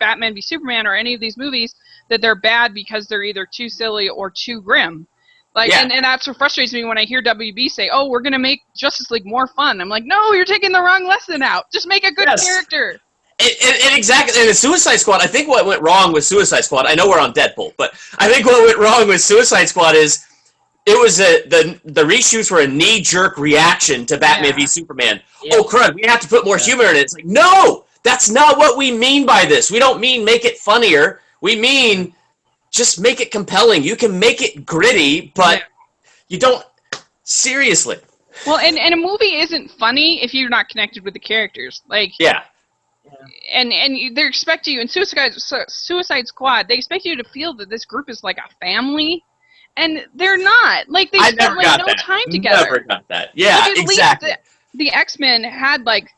Batman v Superman or any of these movies that they're bad because they're either too silly or too grim. Like and that's what frustrates me when I hear WB say, "Oh, we're gonna make Justice League more fun." I'm like, no, you're taking the wrong lesson out. Just make a good character. And exactly, and the Suicide Squad. I think what went wrong with Suicide Squad. I know we're on Deadpool, but I think what went wrong with Suicide Squad is. It was the reshoots were a knee-jerk reaction to Batman v Superman. Oh, crud, we have to put more humor in it. It's like, no, that's not what we mean by this. We don't mean make it funnier. We mean just make it compelling. You can make it gritty, but you don't... Seriously. Well, and a movie isn't funny if you're not connected with the characters. Like... Yeah. And they expect you... In Suicide Squad, they expect you to feel that this group is like a family... And they're not. Like, they spent, like, no time together. Never got that. Yeah, like, exactly. The X-Men had, like,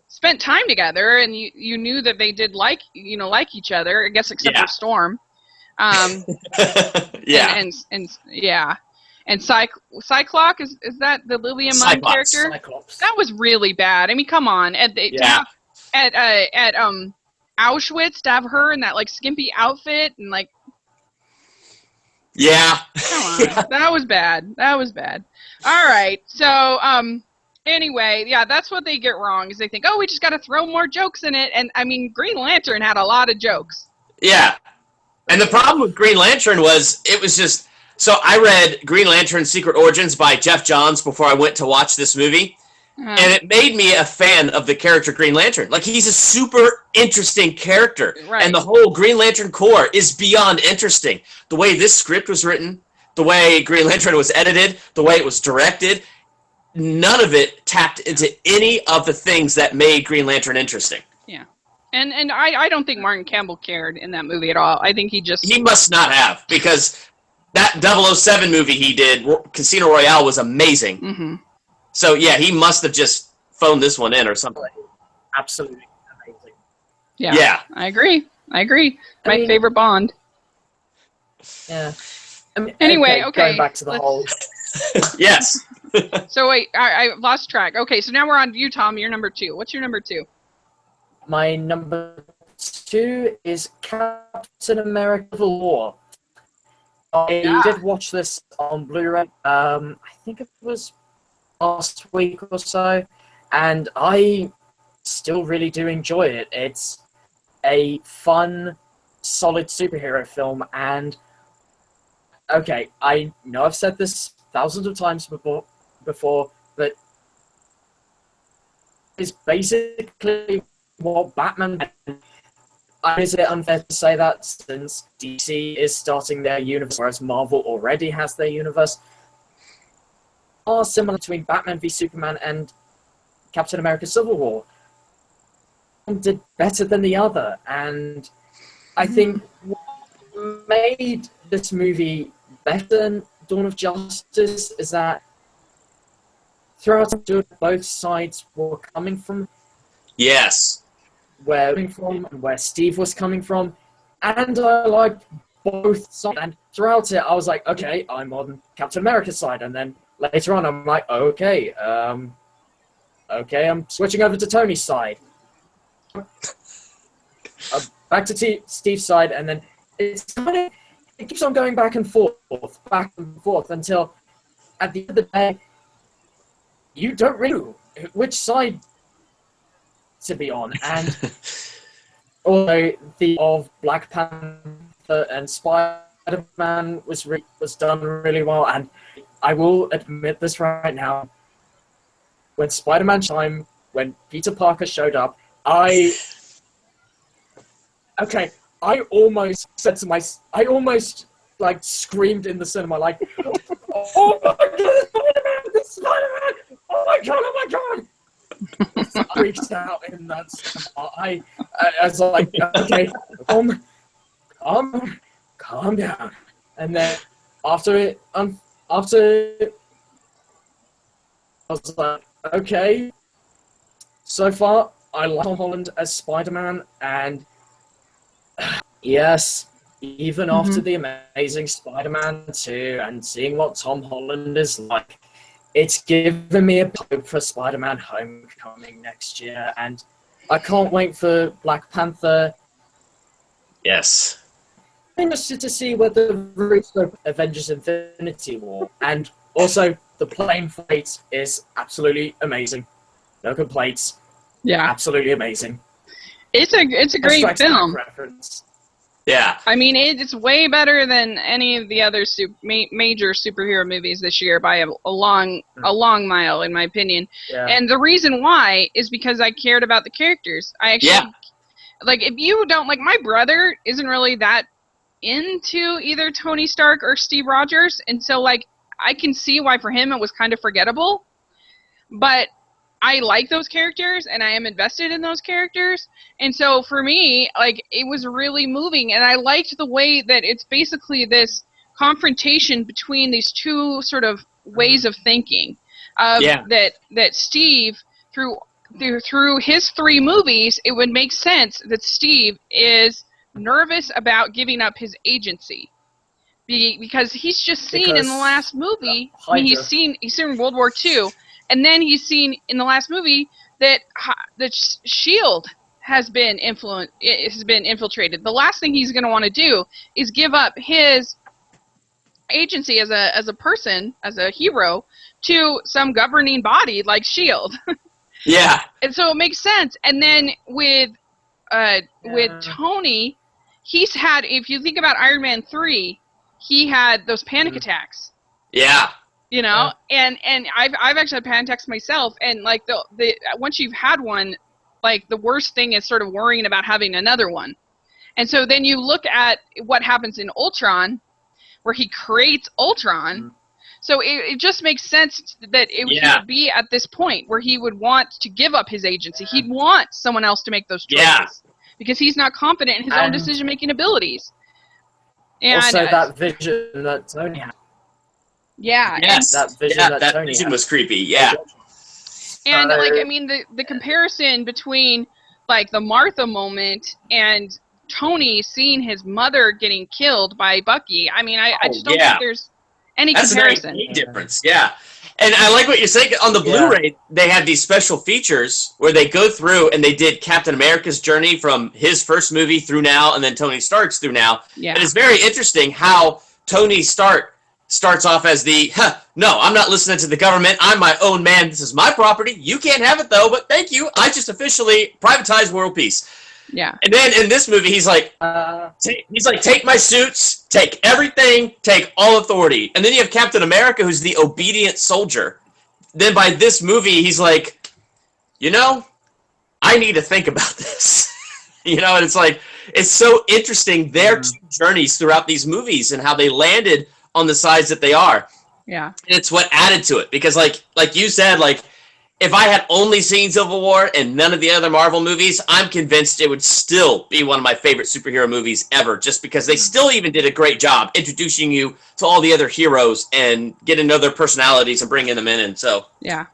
spent time together, and you knew that they did like each other, I guess, except for Storm. And Cyclops, is that the Lily and Munn character? Cyclops. That was really bad. I mean, come on. At Auschwitz, to have her in that, like, skimpy outfit, and, like, yeah. Come on. That was bad. All right. So, anyway, that's what they get wrong, is they think, oh, we just got to throw more jokes in it. And, I mean, Green Lantern had a lot of jokes. Yeah. And the problem with Green Lantern was, it was just... So, I read Green Lantern Secret Origins by Jeff Johns before I went to watch this movie. And it made me a fan of the character Green Lantern. Like, he's a super interesting character. Right. And the whole Green Lantern Corps is beyond interesting. The way this script was written, the way Green Lantern was edited, the way it was directed, none of it tapped into any of the things that made Green Lantern interesting. Yeah. And I don't think Martin Campbell cared in that movie at all. I think he just... He must not have, because that 007 movie he did, Casino Royale, was amazing. Mm-hmm. So, yeah, he must have just phoned this one in or something. Absolutely amazing. Yeah, I agree. I agree. My favorite Bond. Yeah. Anyway, okay. Going back to the whole... Yes. So wait, I lost track. Okay, so now we're on you, Tom. You're number 2. What's your number 2? My number 2 is Captain America: Civil War. I did watch this on Blu-ray. I think it was last week or so, and I still really do enjoy it. It's a fun, solid superhero film, and okay, I know I've said this thousands of times before, but it's basically what Batman did. Is it unfair to say that since DC is starting their universe, whereas Marvel already has their universe? Are similar between Batman v Superman and Captain America: Civil War. One did better than the other, and I think what made this movie better than Dawn of Justice is that throughout both sides were coming from. Yes. Where Steve was coming from, and I liked both sides. And throughout it, I was like, okay, I'm on Captain America's side, and then later on, I'm like, okay, I'm switching over to Tony's side. Back to Steve's side, and then it keeps on going back and forth, until at the end of the day, you don't really know which side to be on. And although the of Black Panther and Spider-Man was done really well, and I will admit this right now, when when Peter Parker showed up, I almost like screamed in the cinema, like, oh my god, Spider-Man! Oh my god! I freaked out in that cinema. I was like, okay, calm down. And then after I was like, okay, so far I like Tom Holland as Spider-Man, and yes, even after the Amazing Spider-Man 2 and seeing what Tom Holland is like, it's given me a hope for Spider-Man Homecoming next year, and I can't wait for Black Panther. Yes. I'm interested to see where the roots of Avengers Infinity War, and also the plane fight is absolutely amazing. No complaints. Yeah. Absolutely amazing. It's a great film. Reference. Yeah. I mean, it's way better than any of the other major superhero movies this year by a long mile, in my opinion. Yeah. And the reason why is because I cared about the characters. I actually, like, if you don't, like, my brother isn't really that into either Tony Stark or Steve Rogers, and so, like, I can see why for him it was kind of forgettable, but I like those characters, and I am invested in those characters, and so for me, like, it was really moving, and I liked the way that it's basically this confrontation between these two sort of ways of thinking. That Steve, through his 3 movies, it would make sense that Steve is nervous about giving up his agency. Because he's just seen in the last movie, I mean, he's seen World War II, and then he's seen in the last movie that the S.H.I.E.L.D. has been infiltrated. The last thing he's going to want to do is give up his agency as a person, as a hero, to some governing body like S.H.I.E.L.D. Yeah. And so it makes sense. And then with Tony, he's had, if you think about Iron Man 3, he had those panic attacks. Yeah. You know, and I've actually had panic attacks myself, and like the once you've had one, like the worst thing is sort of worrying about having another one. And so then you look at what happens in Ultron, where he creates Ultron. So it just makes sense that he would be at this point where he would want to give up his agency. He'd want someone else to make those choices because he's not confident in his own decision-making abilities. And also, that vision that Tony had. Yeah. Yes. That vision that vision was creepy. Yeah. And like, I mean, the comparison between like the Martha moment and Tony seeing his mother getting killed by Bucky. I mean, I just don't think there's any comparison. That's a difference, yeah. And I like what you're saying. On the Blu-ray, they had these special features where they go through and they did Captain America's journey from his first movie through now, and then Tony Stark's through now. Yeah. And it's very interesting how Tony Stark starts off as the, no, I'm not listening to the government. I'm my own man. This is my property. You can't have it, though, but thank you. I just officially privatized world peace. Yeah. And then in this movie, he's like, take my suits, take everything, take all authority. And then you have Captain America, who's the obedient soldier. Then by this movie, he's like, you know, I need to think about this. You know, and it's like, it's so interesting, their two journeys throughout these movies and how they landed on the sides that they are. Yeah. And it's what added to it. Because like you said, like, if I had only seen Civil War and none of the other Marvel movies, I'm convinced it would still be one of my favorite superhero movies ever, just because they still even did a great job introducing you to all the other heroes and getting to know their personalities and bringing them in. And so, yeah.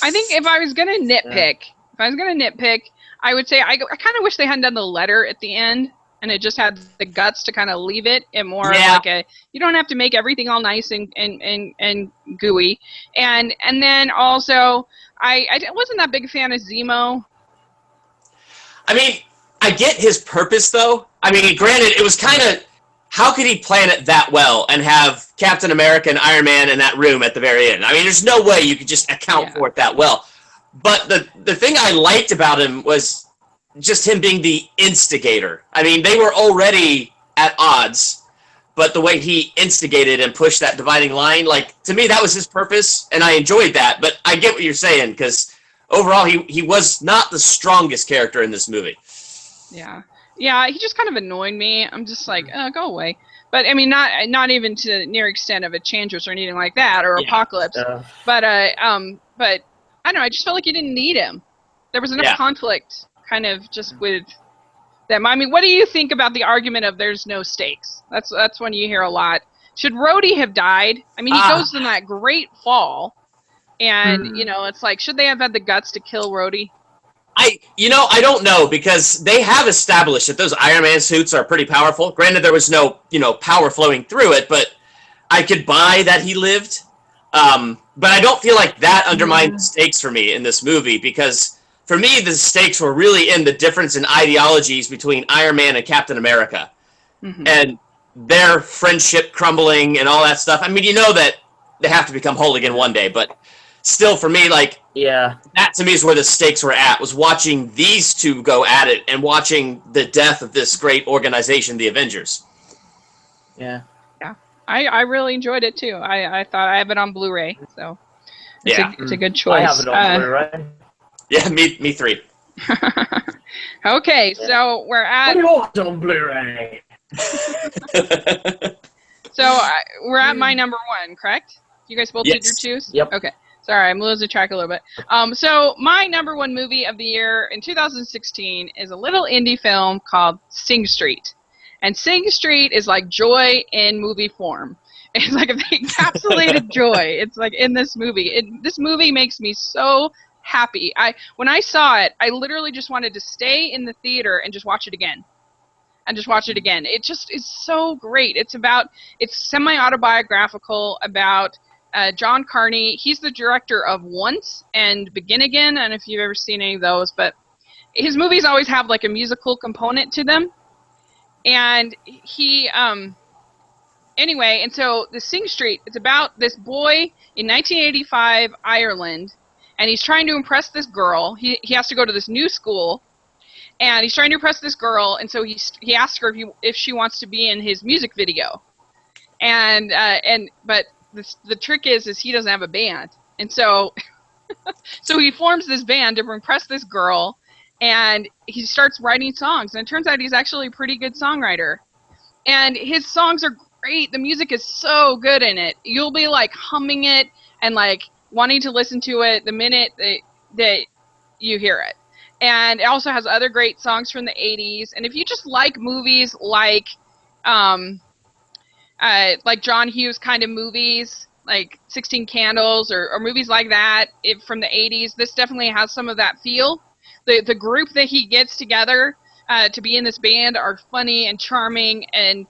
I think if I was going to nitpick, I would say I kind of wish they hadn't done the letter at the end, and it just had the guts to kind of leave it and more like a, you don't have to make everything all nice and gooey. And then also, I wasn't that big a fan of Zemo. I mean, I get his purpose, though. I mean, granted, it was kind of, how could he plan it that well and have Captain America and Iron Man in that room at the very end? I mean, there's no way you could just account for it that well. But the thing I liked about him was just him being the instigator. I mean, they were already at odds, but the way he instigated and pushed that dividing line, like, to me, that was his purpose, and I enjoyed that. But I get what you're saying, because overall, he was not the strongest character in this movie. Yeah, he just kind of annoyed me. I'm just like, go away. But, I mean, not even to the near extent of a Changeless or anything like that, or Apocalypse. But I don't know, I just felt like you didn't need him. There was enough conflict, kind of, just with them. I mean, what do you think about the argument of there's no stakes? That's one you hear a lot. Should Rhodey have died? I mean, he goes in that great fall, and you know, it's like, should they have had the guts to kill Rhodey? I don't know, because they have established that those Iron Man suits are pretty powerful. Granted, there was no, power flowing through it, but I could buy that he lived. But I don't feel like that undermined the stakes for me in this movie, because for me, the stakes were really in the difference in ideologies between Iron Man and Captain America. And their friendship crumbling and all that stuff. I mean, you know that they have to become whole again one day, but still, for me, like, that to me is where the stakes were at, was watching these two go at it and watching the death of this great organization, the Avengers. I really enjoyed it too. I thought, I have it on Blu-ray, so it's a good choice. I have it on Blu-ray. Yeah, me three. Okay, so we're at... What on Blu-ray? So we're at my number one, correct? You guys both did your twos? Yep. Okay. Sorry, I'm losing track a little bit. So my number one movie of the year in 2016 is a little indie film called Sing Street. And Sing Street is like joy in movie form. It's like if they encapsulated joy. It's like in this movie. This movie makes me so happy. When I saw it, I literally just wanted to stay in the theater and just watch it again. It just is so great. It's semi-autobiographical about John Carney. He's the director of Once and Begin Again. I don't know if you've ever seen any of those, but his movies always have like a musical component to them. And he, anyway, and so the Sing Street, it's about this boy in 1985 Ireland, and he's trying to impress this girl. He has to go to this new school, and he's trying to impress this girl, and so he asks her if she wants to be in his music video. But the trick is he doesn't have a band, and so so he forms this band to impress this girl, and he starts writing songs, and it turns out he's actually a pretty good songwriter, and his songs are great. The music is so good in it. You'll be like humming it and like wanting to listen to it the minute that you hear it. And it also has other great songs from the 80s. And if you just like movies like John Hughes kind of movies, like 16 Candles or movies like that from the 80s, this definitely has some of that feel. The group that he gets together, to be in this band are funny and charming, and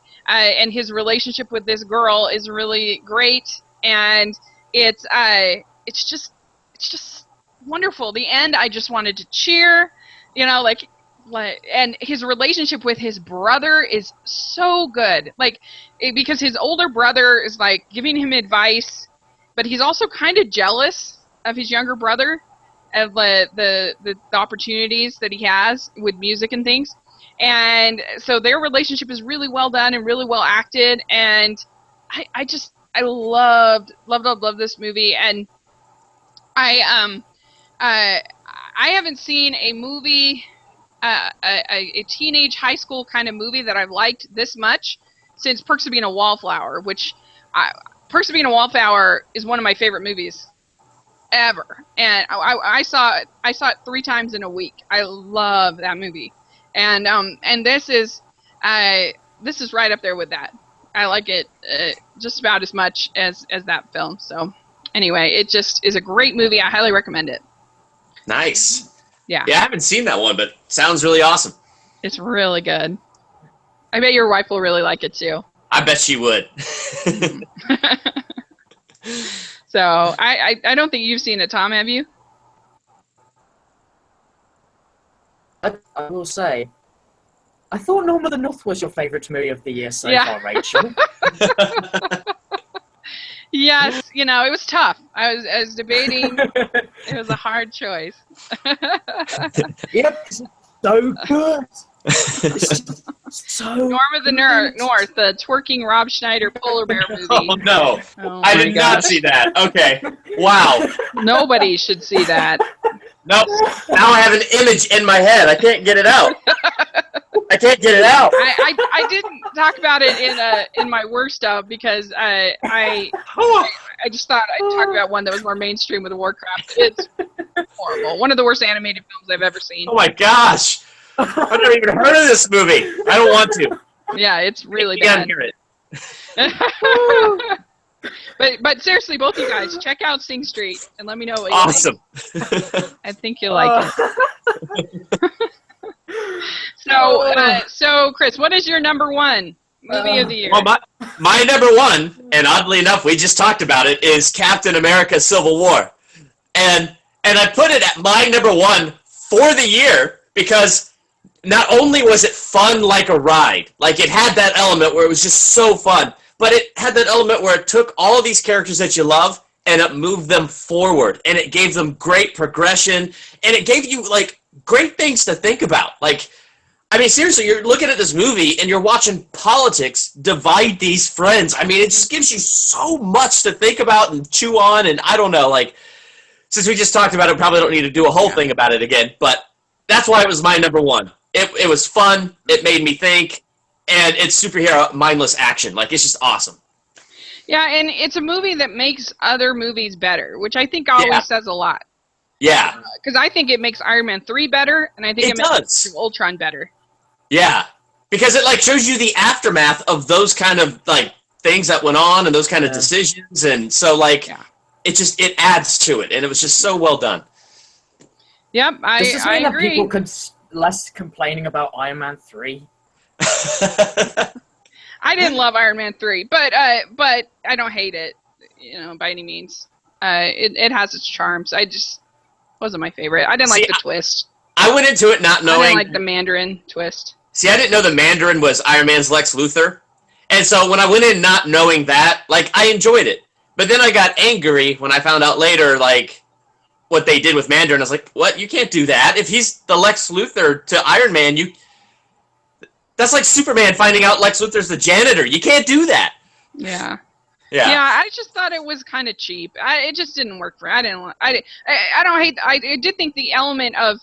his relationship with this girl is really great, and it's just wonderful. The end, I just wanted to cheer, you know, like, and his relationship with his brother is so good, like, because his older brother is like giving him advice, but he's also kind of jealous of his younger brother, of the opportunities that he has with music and things, and so their relationship is really well done and really well acted, and I loved this movie, and I haven't seen a movie, a teenage high school kind of movie that I've liked this much since Perks of Being a Wallflower, which Perks of Being a Wallflower is one of my favorite movies ever, and I saw it 3 times in a week. I love that movie, and this is right up there with that. I like it just about as much as that film. So anyway, it just is a great movie. I highly recommend it. Nice. Yeah. Yeah, I haven't seen that one, but sounds really awesome. It's really good. I bet your wife will really like it too. I bet she would. So I don't think you've seen it, Tom, have you? I will say, I thought Norm of the North was your favourite movie of the year so far, Rachel. Yes, you know, it was tough. I was debating. It was a hard choice. Yep, so good. So Norm of the North, the twerking Rob Schneider polar bear movie. Oh no, oh, I did not see that. Okay, wow. Nobody should see that. Nope. Now I have an image in my head. I can't get it out. I can't get it out. I didn't talk about it in my worst stuff because I just thought I'd talk about one that was more mainstream with Warcraft. It's horrible. One of the worst animated films I've ever seen. Oh my gosh. I've never even heard of this movie. I don't want to. Yeah, it's really bad. Hear it. But seriously, both you guys, check out Sing Street and let me know what you awesome. think. I think you'll like it. So Chris, what is your number 1 movie of the year? Well, my number 1, and oddly enough, we just talked about it, is Captain America: Civil War, and I put it at my number 1 for the year because not only was it fun like a ride, like it had that element where it was just so fun, but it had that element where it took all of these characters that you love and it moved them forward, and it gave them great progression, and it gave you like great things to think about. Like, I mean, seriously, you're looking at this movie and you're watching politics divide these friends. I mean, it just gives you so much to think about and chew on, and I don't know, like, since we just talked about it, probably don't need to do a whole thing about it again, but that's why it was my number 1. It was fun, it made me think, and it's superhero mindless action. Like, it's just awesome. Yeah, and it's a movie that makes other movies better, which I think always says a lot. Yeah. Because I think it makes Iron Man 3 better, and I think it makes Ultron better. Yeah. Because it, like, shows you the aftermath of those kind of, like, things that went on and those kind of decisions, and so, like, it adds to it, and it was just so well done. Yep, I agree. Does this mean that people could less complaining about Iron Man 3? I didn't love Iron Man 3, but I don't hate it, you know, by any means. It has its charms. I just wasn't my favorite. I didn't like the twist. I went into it not knowing. I didn't like the Mandarin twist. See, I didn't know the Mandarin was Iron Man's Lex Luthor, and so when I went in not knowing that, like, I enjoyed it. But then I got angry when I found out later, like, what they did with Mandarin. I was like, what? You can't do that. If he's the Lex Luthor to Iron Man, that's like Superman finding out Lex Luthor's the janitor. You can't do that. Yeah. I just thought it was kind of cheap. It just didn't work for me. I did think the element of,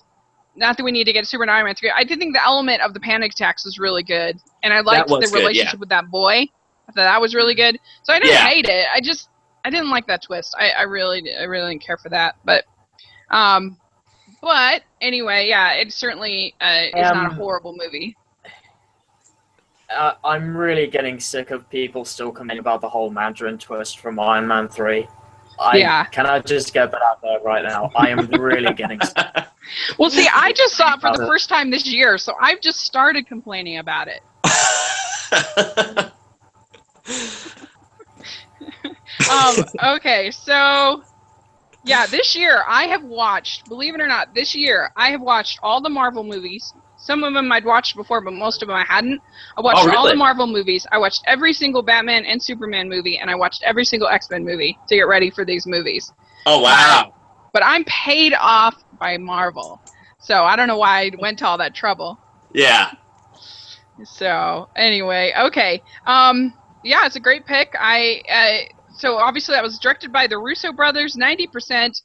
not that we need to get Super Iron Man 3, I did think the element of the panic attacks was really good. And I liked the relationship with that boy. I thought that was really good. So I didn't hate it. I didn't like that twist. I really didn't care for that. But anyway, yeah, it certainly is not a horrible movie. I'm really getting sick of people still complaining about the whole Mandarin twist from Iron Man 3. Can I just get that out there right now? I am really getting... Well, see, I just saw it for the first time this year, so I've just started complaining about it. Okay, so... Yeah, this year I have watched, believe it or not, this year I have watched all the Marvel movies. Some of them I'd watched before, but most of them I hadn't. I watched all the Marvel movies. I watched every single Batman and Superman movie, and I watched every single X-Men movie to get ready for these movies. Oh, wow. But I'm paid off by Marvel, so I don't know why I went to all that trouble. Yeah. So, anyway, okay. Yeah, it's a great pick. So obviously that was directed by the Russo brothers, 90%,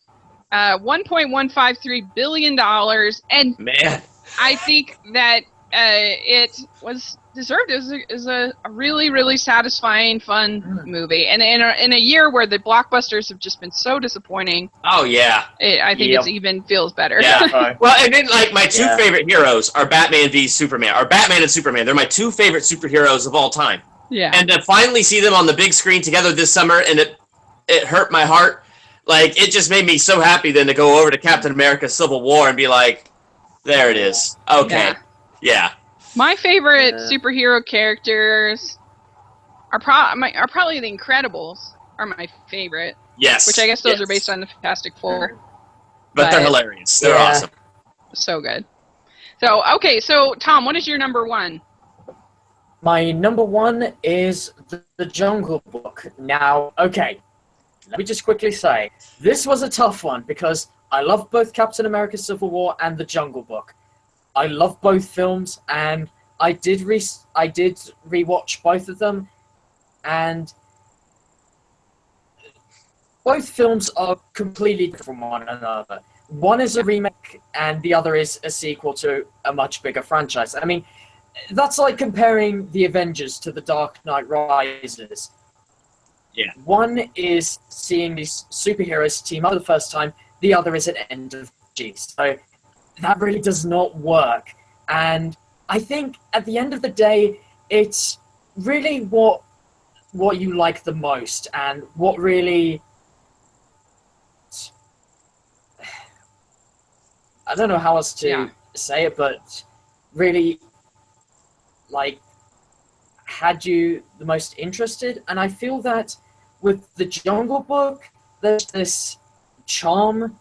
$1.153 billion, and man, I think that it was deserved. It was a really, really satisfying, fun movie, and in a year where the blockbusters have just been so disappointing. Oh yeah, I think it even feels better. Yeah. Well, and then like my two favorite heroes are Batman v Superman, or Batman and Superman. They're my two favorite superheroes of all time. Yeah. And to finally see them on the big screen together this summer, and it hurt my heart. Like, it just made me so happy then to go over to Captain America Civil War and be like, there it is. Okay. Yeah. My favorite superhero characters are probably the Incredibles are my favorite. Yes. Which I guess those are based on the Fantastic Four. But they're hilarious. They're awesome. So good. So, okay, so Tom, what is your number one? My number one is the Jungle Book. Now, okay, let me just quickly say, this was a tough one because I love both Captain America Civil War and the Jungle Book. I love both films, and I did rewatch both of them, and both films are completely different from one another. One is a remake, and the other is a sequel to a much bigger franchise. I mean, that's like comparing the Avengers to the Dark Knight Rises. Yeah. One is seeing these superheroes team up for the first time, the other is an end of G. So that really does not work. And I think at the end of the day, it's really what you like the most and what really... I don't know how else to say it, but really... like, had you the most interested. And I feel that with the Jungle Book, there's this charm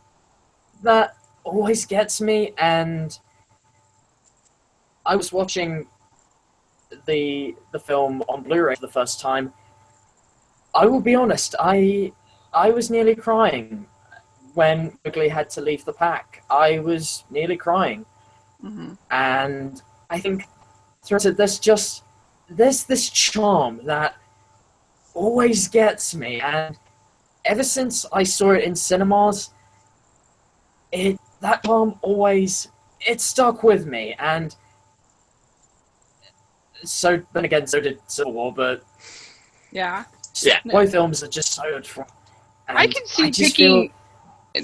that always gets me. And I was watching the film on Blu-ray for the first time. I will be honest, I was nearly crying when Mowgli had to leave the pack. I was nearly crying. Mm-hmm. And I think there's this charm that always gets me, and ever since I saw it in cinemas, that charm always stuck with me. And so then again, so did Civil War, but both films are just so fun. I can see picking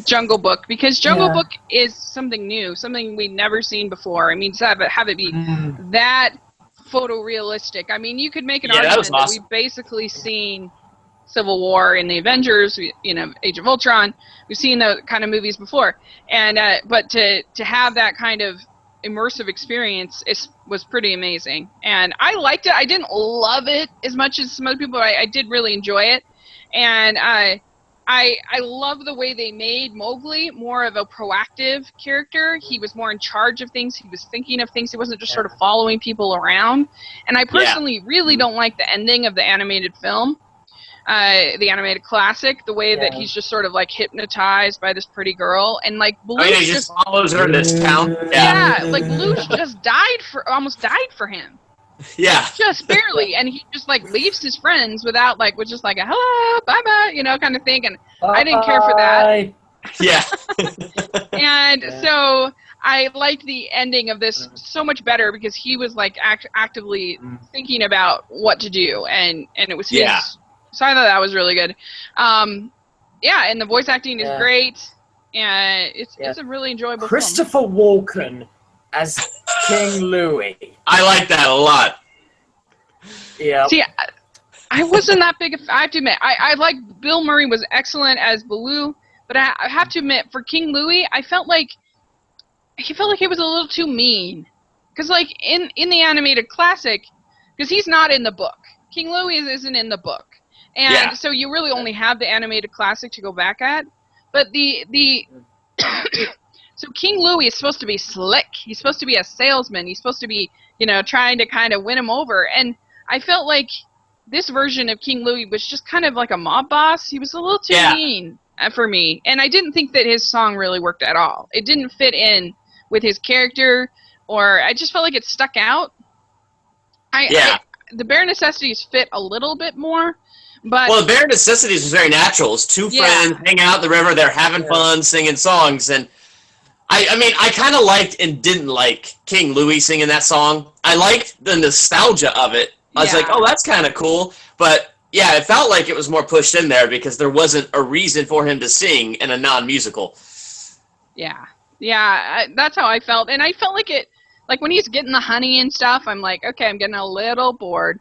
Jungle Book because Jungle Book is something new, something we've never seen before. I mean, to have it be that photorealistic. I mean, you could make an argument that we've basically seen Civil War in the Avengers, Age of Ultron. We've seen those kind of movies before, and but to have that kind of immersive experience was pretty amazing, and I liked it. I didn't love it as much as some other people, but I did really enjoy it, and I love the way they made Mowgli more of a proactive character. He was more in charge of things. He was thinking of things. He wasn't just sort of following people around. And I personally really don't like the ending of the animated film, the animated classic, the way that he's just sort of like hypnotized by this pretty girl. And like Blue he just follows her in this town. Yeah, like Blue just almost died for him. Yeah. Just barely, and he just like leaves his friends without with just like a hello, bye bye, kind of thing, and I didn't care for that. Yeah. And so I liked the ending of this so much better because he was like actively thinking about what to do, and it was his. So I thought that was really good. And the voice acting is great, and it's a really enjoyable Christopher Walken as King Louie. I like that a lot. Yeah. See, I wasn't that big. I have to admit, I like Bill Murray was excellent as Baloo, but I have to admit, for King Louie, I felt like he was a little too mean. Because like in the animated classic, because he's not in the book. King Louie isn't in the book, and so you really only have the animated classic to go back at. But so King Louie is supposed to be slick. He's supposed to be a salesman. He's supposed to be, trying to kind of win him over. And I felt like this version of King Louie was just kind of like a mob boss. He was a little too mean for me. And I didn't think that his song really worked at all. It didn't fit in with his character, or I just felt like it stuck out. The Bare Necessities fit a little bit more. But, the Bare Necessities was very natural. It's two friends hang out at the river, they're having fun, singing songs, and I mean, I kind of liked and didn't like King Louie singing that song. I liked the nostalgia of it. I was like, oh, that's kind of cool. But, yeah, it felt like it was more pushed in there because there wasn't a reason for him to sing in a non-musical. Yeah. Yeah, that's how I felt. And I felt like like when he's getting the honey and stuff, I'm like, okay, I'm getting a little bored.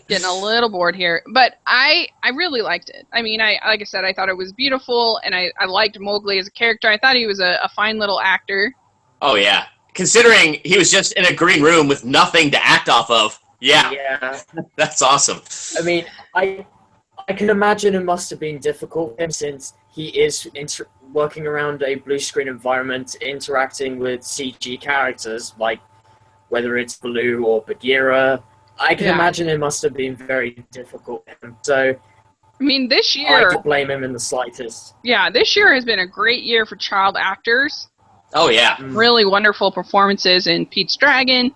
Getting a little bored here. But I really liked it. I mean, like I said, I thought it was beautiful, and I liked Mowgli as a character. I thought he was a fine little actor. Oh, yeah. Considering he was just in a green room with nothing to act off of. Yeah. That's awesome. I mean, I can imagine it must have been difficult for him since he is working around a blue screen environment, interacting with CG characters, like whether it's Baloo or Bagheera. I can imagine it must have been very difficult for him. So, I mean, this year... I don't blame him in the slightest. Yeah, this year has been a great year for child actors. Oh, yeah. Really wonderful performances in Pete's Dragon,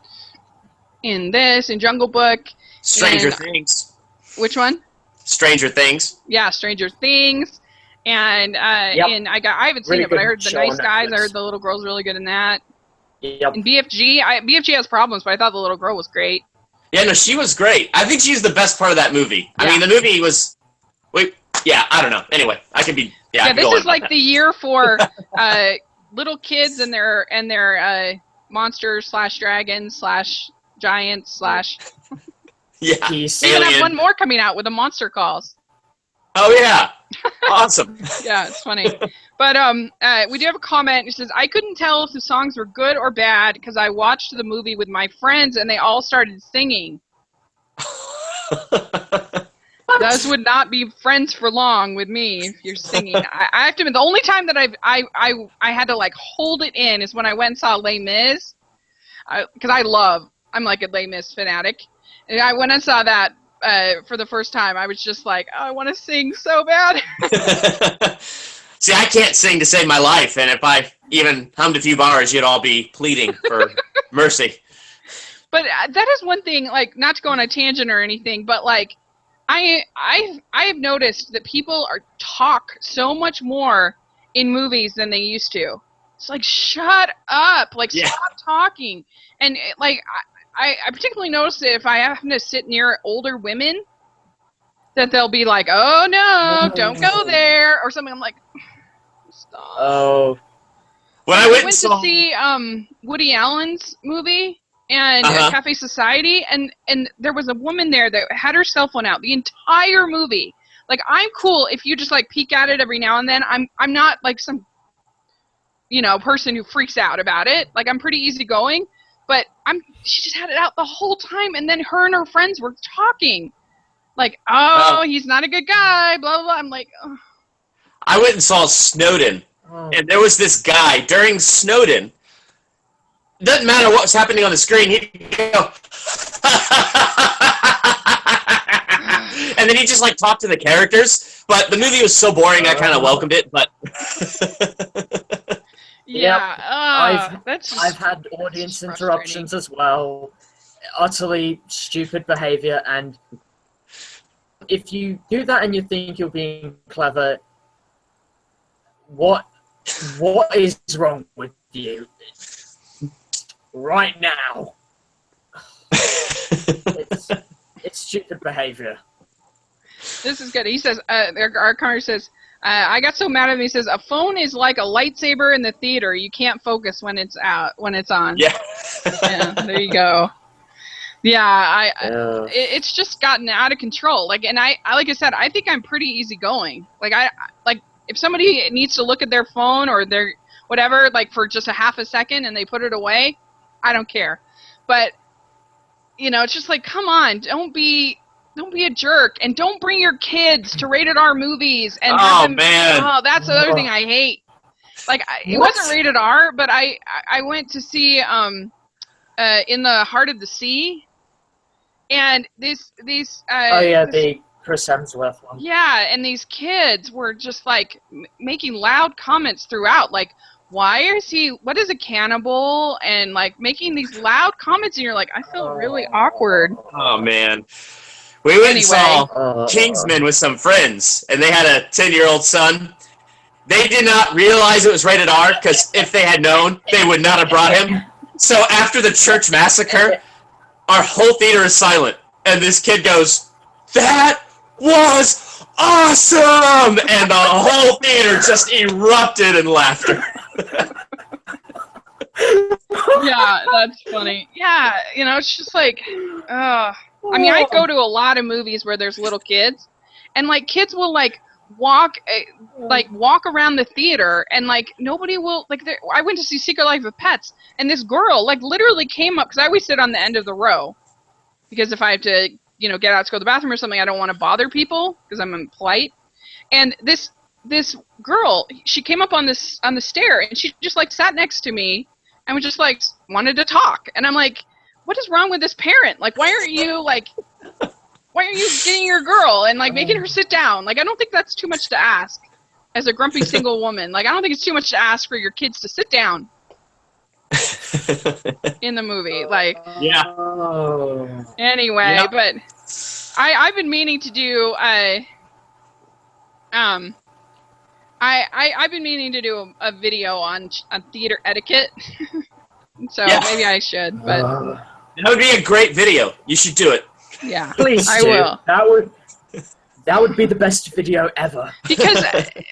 in Jungle Book. Stranger Things. Which one? Stranger Things. Yeah, Stranger Things. And I haven't seen it, but I heard The Nice Guys. I heard the little girl's really good in that. Yep. And BFG has problems, but I thought the little girl was great. Yeah, no, she was great. I think she's the best part of that movie. I mean, the movie was... I don't know. Anyway, I could be... Yeah, this is like the year for little kids and their monsters / dragons / giants / Yeah, we even have one more coming out with the monster calls. Oh, yeah. Awesome. Yeah, it's funny. But we do have a comment. It says, I couldn't tell if the songs were good or bad because I watched the movie with my friends and they all started singing. Those would not be friends for long with me if you're singing. I have to admit, the only time that I had to like hold it in is when I went and saw Les Mis. Because I'm like a Les Mis fanatic. And I went and saw that for the first time. I was just like, oh, I want to sing so bad. See, I can't sing to save my life, and if I even hummed a few bars, you'd all be pleading for mercy. But that is one thing, like, not to go on a tangent or anything, but like, I've noticed that people talk so much more in movies than they used to. It's like, shut up, like, stop talking. And like, I particularly notice that if I happen to sit near older women, that they'll be like, oh no, don't go there, or something. I'm like, stop. Oh. When I went to see Woody Allen's movie and Cafe Society, and there was a woman there that had her cell phone out the entire movie. Like, I'm cool if you just like peek at it every now and then. I'm not like some person who freaks out about it. Like, I'm pretty easygoing, but she just had it out the whole time, and then her and her friends were talking. Like, he's not a good guy, blah, blah, blah. I'm like, oh. I went and saw Snowden, and there was this guy during Snowden. Doesn't matter what was happening on the screen, he'd go, and then he'd just, like, talk to the characters. But the movie was so boring, I kind of welcomed it, but... I've had audience interruptions as well. Utterly stupid behavior, and if you do that and you think you're being clever, what is wrong with you right now? It's stupid behavior. This is good. He says, our commenter says, I got so mad at him. He says, a phone is like a lightsaber in the theater. You can't focus when it's on. Yeah. Yeah, there you go. Yeah, it's just gotten out of control. Like, and I like I said, I think I'm pretty easygoing. Like, like if somebody needs to look at their phone or their whatever, like for just a half a second, and they put it away, I don't care. But it's just like, come on, don't be a jerk, and don't bring your kids to rated R movies. And man, that's the other thing I hate. Like, it wasn't rated R, but I went to see In the Heart of the Sea, and the Chris Hemsworth one. Yeah, and these kids were just like making loud comments throughout, like, what is a cannibal, and like making these loud comments, and you're like, I feel really awkward. Oh man. We went and saw Kingsman with some friends, and they had a 10-year-old son. They did not realize it was rated R, because if they had known, they would not have brought him. So after the church massacre, our whole theater is silent, and this kid goes, "That was awesome!" And the whole theater just erupted in laughter. Yeah, that's funny. Yeah, it's just like, I mean, I go to a lot of movies where there's little kids, and like kids will walk around the theater, and like nobody will I went to see Secret Life of Pets, and this girl literally came up, because I always sit on the end of the row, because if I have to get out to go to the bathroom or something, I don't want to bother people because I'm polite. And this girl, she came up on the stair, and she just sat next to me and was just wanted to talk, and I'm like, what is wrong with this parent? Like, why aren't you getting your girl and making her sit down? Like, I don't think that's too much to ask as a grumpy single woman. Like, I don't think it's too much to ask for your kids to sit down in the movie. Yeah. Anyway, yeah. But I've been meaning to do I've been meaning to do a video on theater etiquette. So maybe I should, but that would be a great video. You should do it. Yeah, please. I will. That would be the best video ever. Because,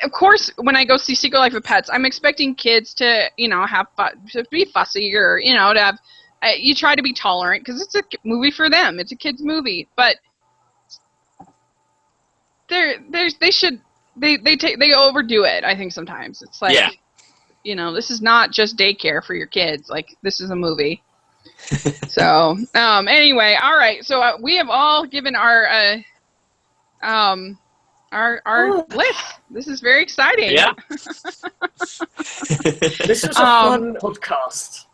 of course, when I go see Secret Life of Pets, I'm expecting kids to, to be fussy, or to have. You try to be tolerant because it's a movie for them. It's a kids' movie, but they overdo it. I think sometimes it's like, this is not just daycare for your kids. Like, this is a movie. So anyway, all right. So we have all given our list. This is very exciting. Yeah. This is a fun podcast.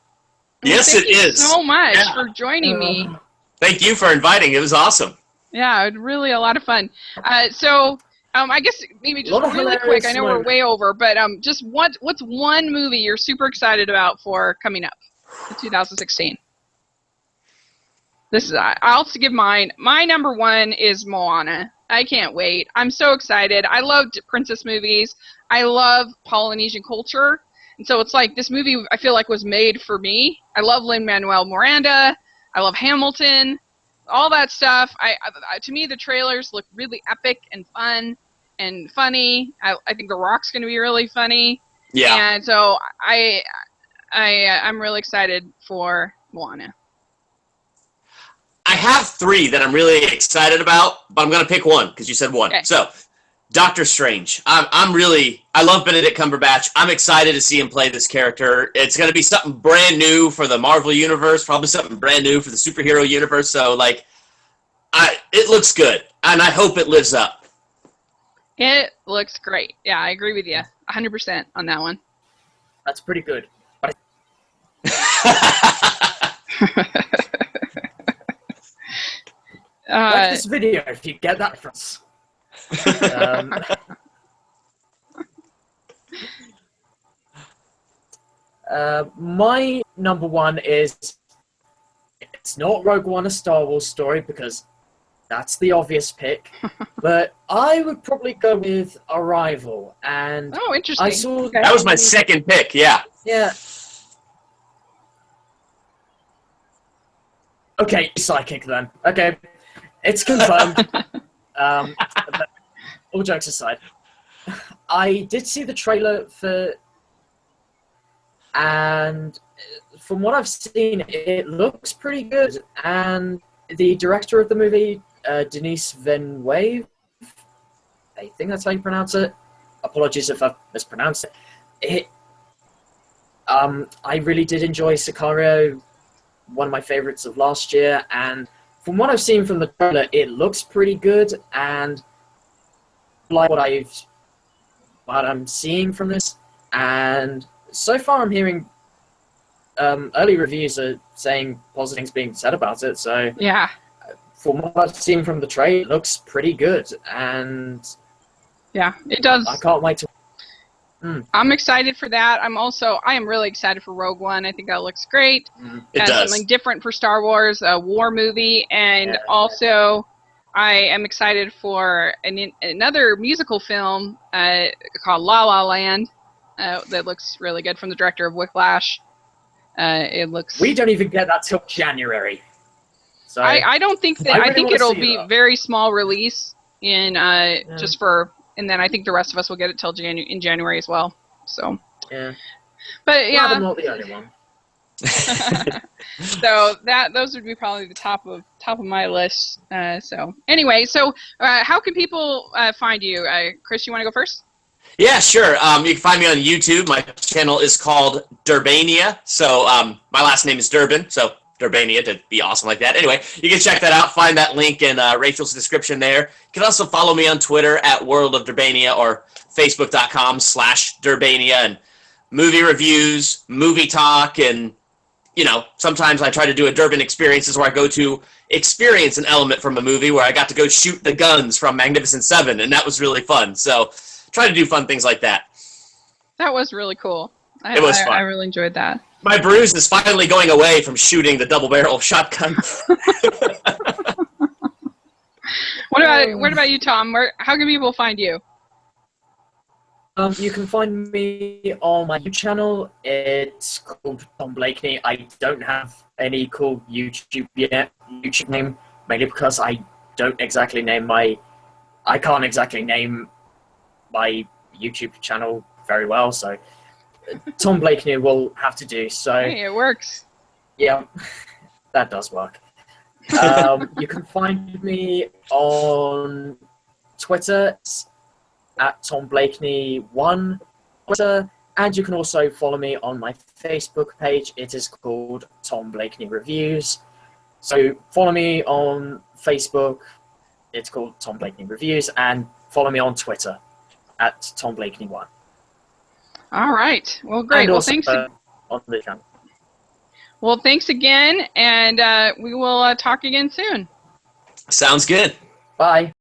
Yes, it is. Thank you so much for joining me. Thank you for inviting. It was awesome. Yeah, it was really a lot of fun. So I guess maybe just really quick. I know we're way over, but just what's one movie you're super excited about for coming up in 2016? I'll give mine. My number one is Moana. I can't wait. I'm so excited. I loved princess movies. I love Polynesian culture. And so it's like this movie I feel like was made for me. I love Lin-Manuel Miranda. I love Hamilton. All that stuff. To me, the trailers look really epic and fun and funny. I think The Rock's going to be really funny. Yeah. And so I'm really excited for Moana. I have three that I'm really excited about, but I'm going to pick one because you said one. Okay. So, Doctor Strange. I love Benedict Cumberbatch. I'm excited to see him play this character. It's going to be something brand new for the Marvel Universe, probably something brand new for the superhero universe. So, it looks good, and I hope it lives up. It looks great. Yeah, I agree with you 100% on that one. That's pretty good. Like this video if you get that reference. My number one is, it's not Rogue One, a Star Wars story, because that's the obvious pick, but I would probably go with Arrival. And interesting. I saw that was my second pick. Yeah. Okay, psychic then. Okay, it's confirmed. All jokes aside, I did see the trailer for from what I've seen, it looks pretty good. And the director of the movie, Denise Villeneuve, I think that's how you pronounce it. Apologies if I've mispronounced it. I really did enjoy Sicario, one of my favorites of last year, and from what I've seen from the trailer, it looks pretty good, and like what I'm seeing from this, and so far I'm hearing early reviews are saying positive things being said about it, so yeah. From what I've seen from the trailer, it looks pretty good, and yeah, it does. I can't wait to... I'm excited for that. I am really excited for Rogue One. I think that looks great. It does. Something different for Star Wars, a war movie, and also I am excited for another musical film called La La Land that looks really good, from the director of Whiplash. It looks... We don't even get that till January. So I don't think that... I think it'll be very small release in just for... And then I think the rest of us will get it till in January as well. So yeah, but yeah, I'm not the only one. So those would be probably the top of my list. So anyway, how can people find you, Chris? You want to go first? Yeah, sure. You can find me on YouTube. My channel is called Durbania. So my last name is Durbin. So Durbania to be awesome like that. Anyway, you can check that out. Find that link in Rachel's description there. You can also follow me on Twitter at World of Durbania or Facebook.com/Durbania, and movie reviews, movie talk, and sometimes I try to do a Durban experiences where I go to experience an element from a movie, where I got to go shoot the guns from Magnificent Seven, and that was really fun. So try to do fun things like that. That was really cool. It was fun. I really enjoyed that. My bruise is finally going away from shooting the double-barrel shotgun. What about you, Tom? How can people find you? You can find me on my YouTube channel. It's called Tom Blakeney. I don't have any cool YouTube name, mainly because I can't exactly name my YouTube channel very well, so Tom Blakeney will have to do. So hey, it works. Yeah, that does work. You can find me on Twitter at Tom Blakeney1 Twitter, and you can also follow me on my Facebook page. It is called Tom Blakeney Reviews. So follow me on Facebook. It's called Tom Blakeney Reviews, and follow me on Twitter at Tom Blakeney1. All right. Well, great. Well, thanks. On the channel. Well, thanks again, and we will talk again soon. Sounds good. Bye.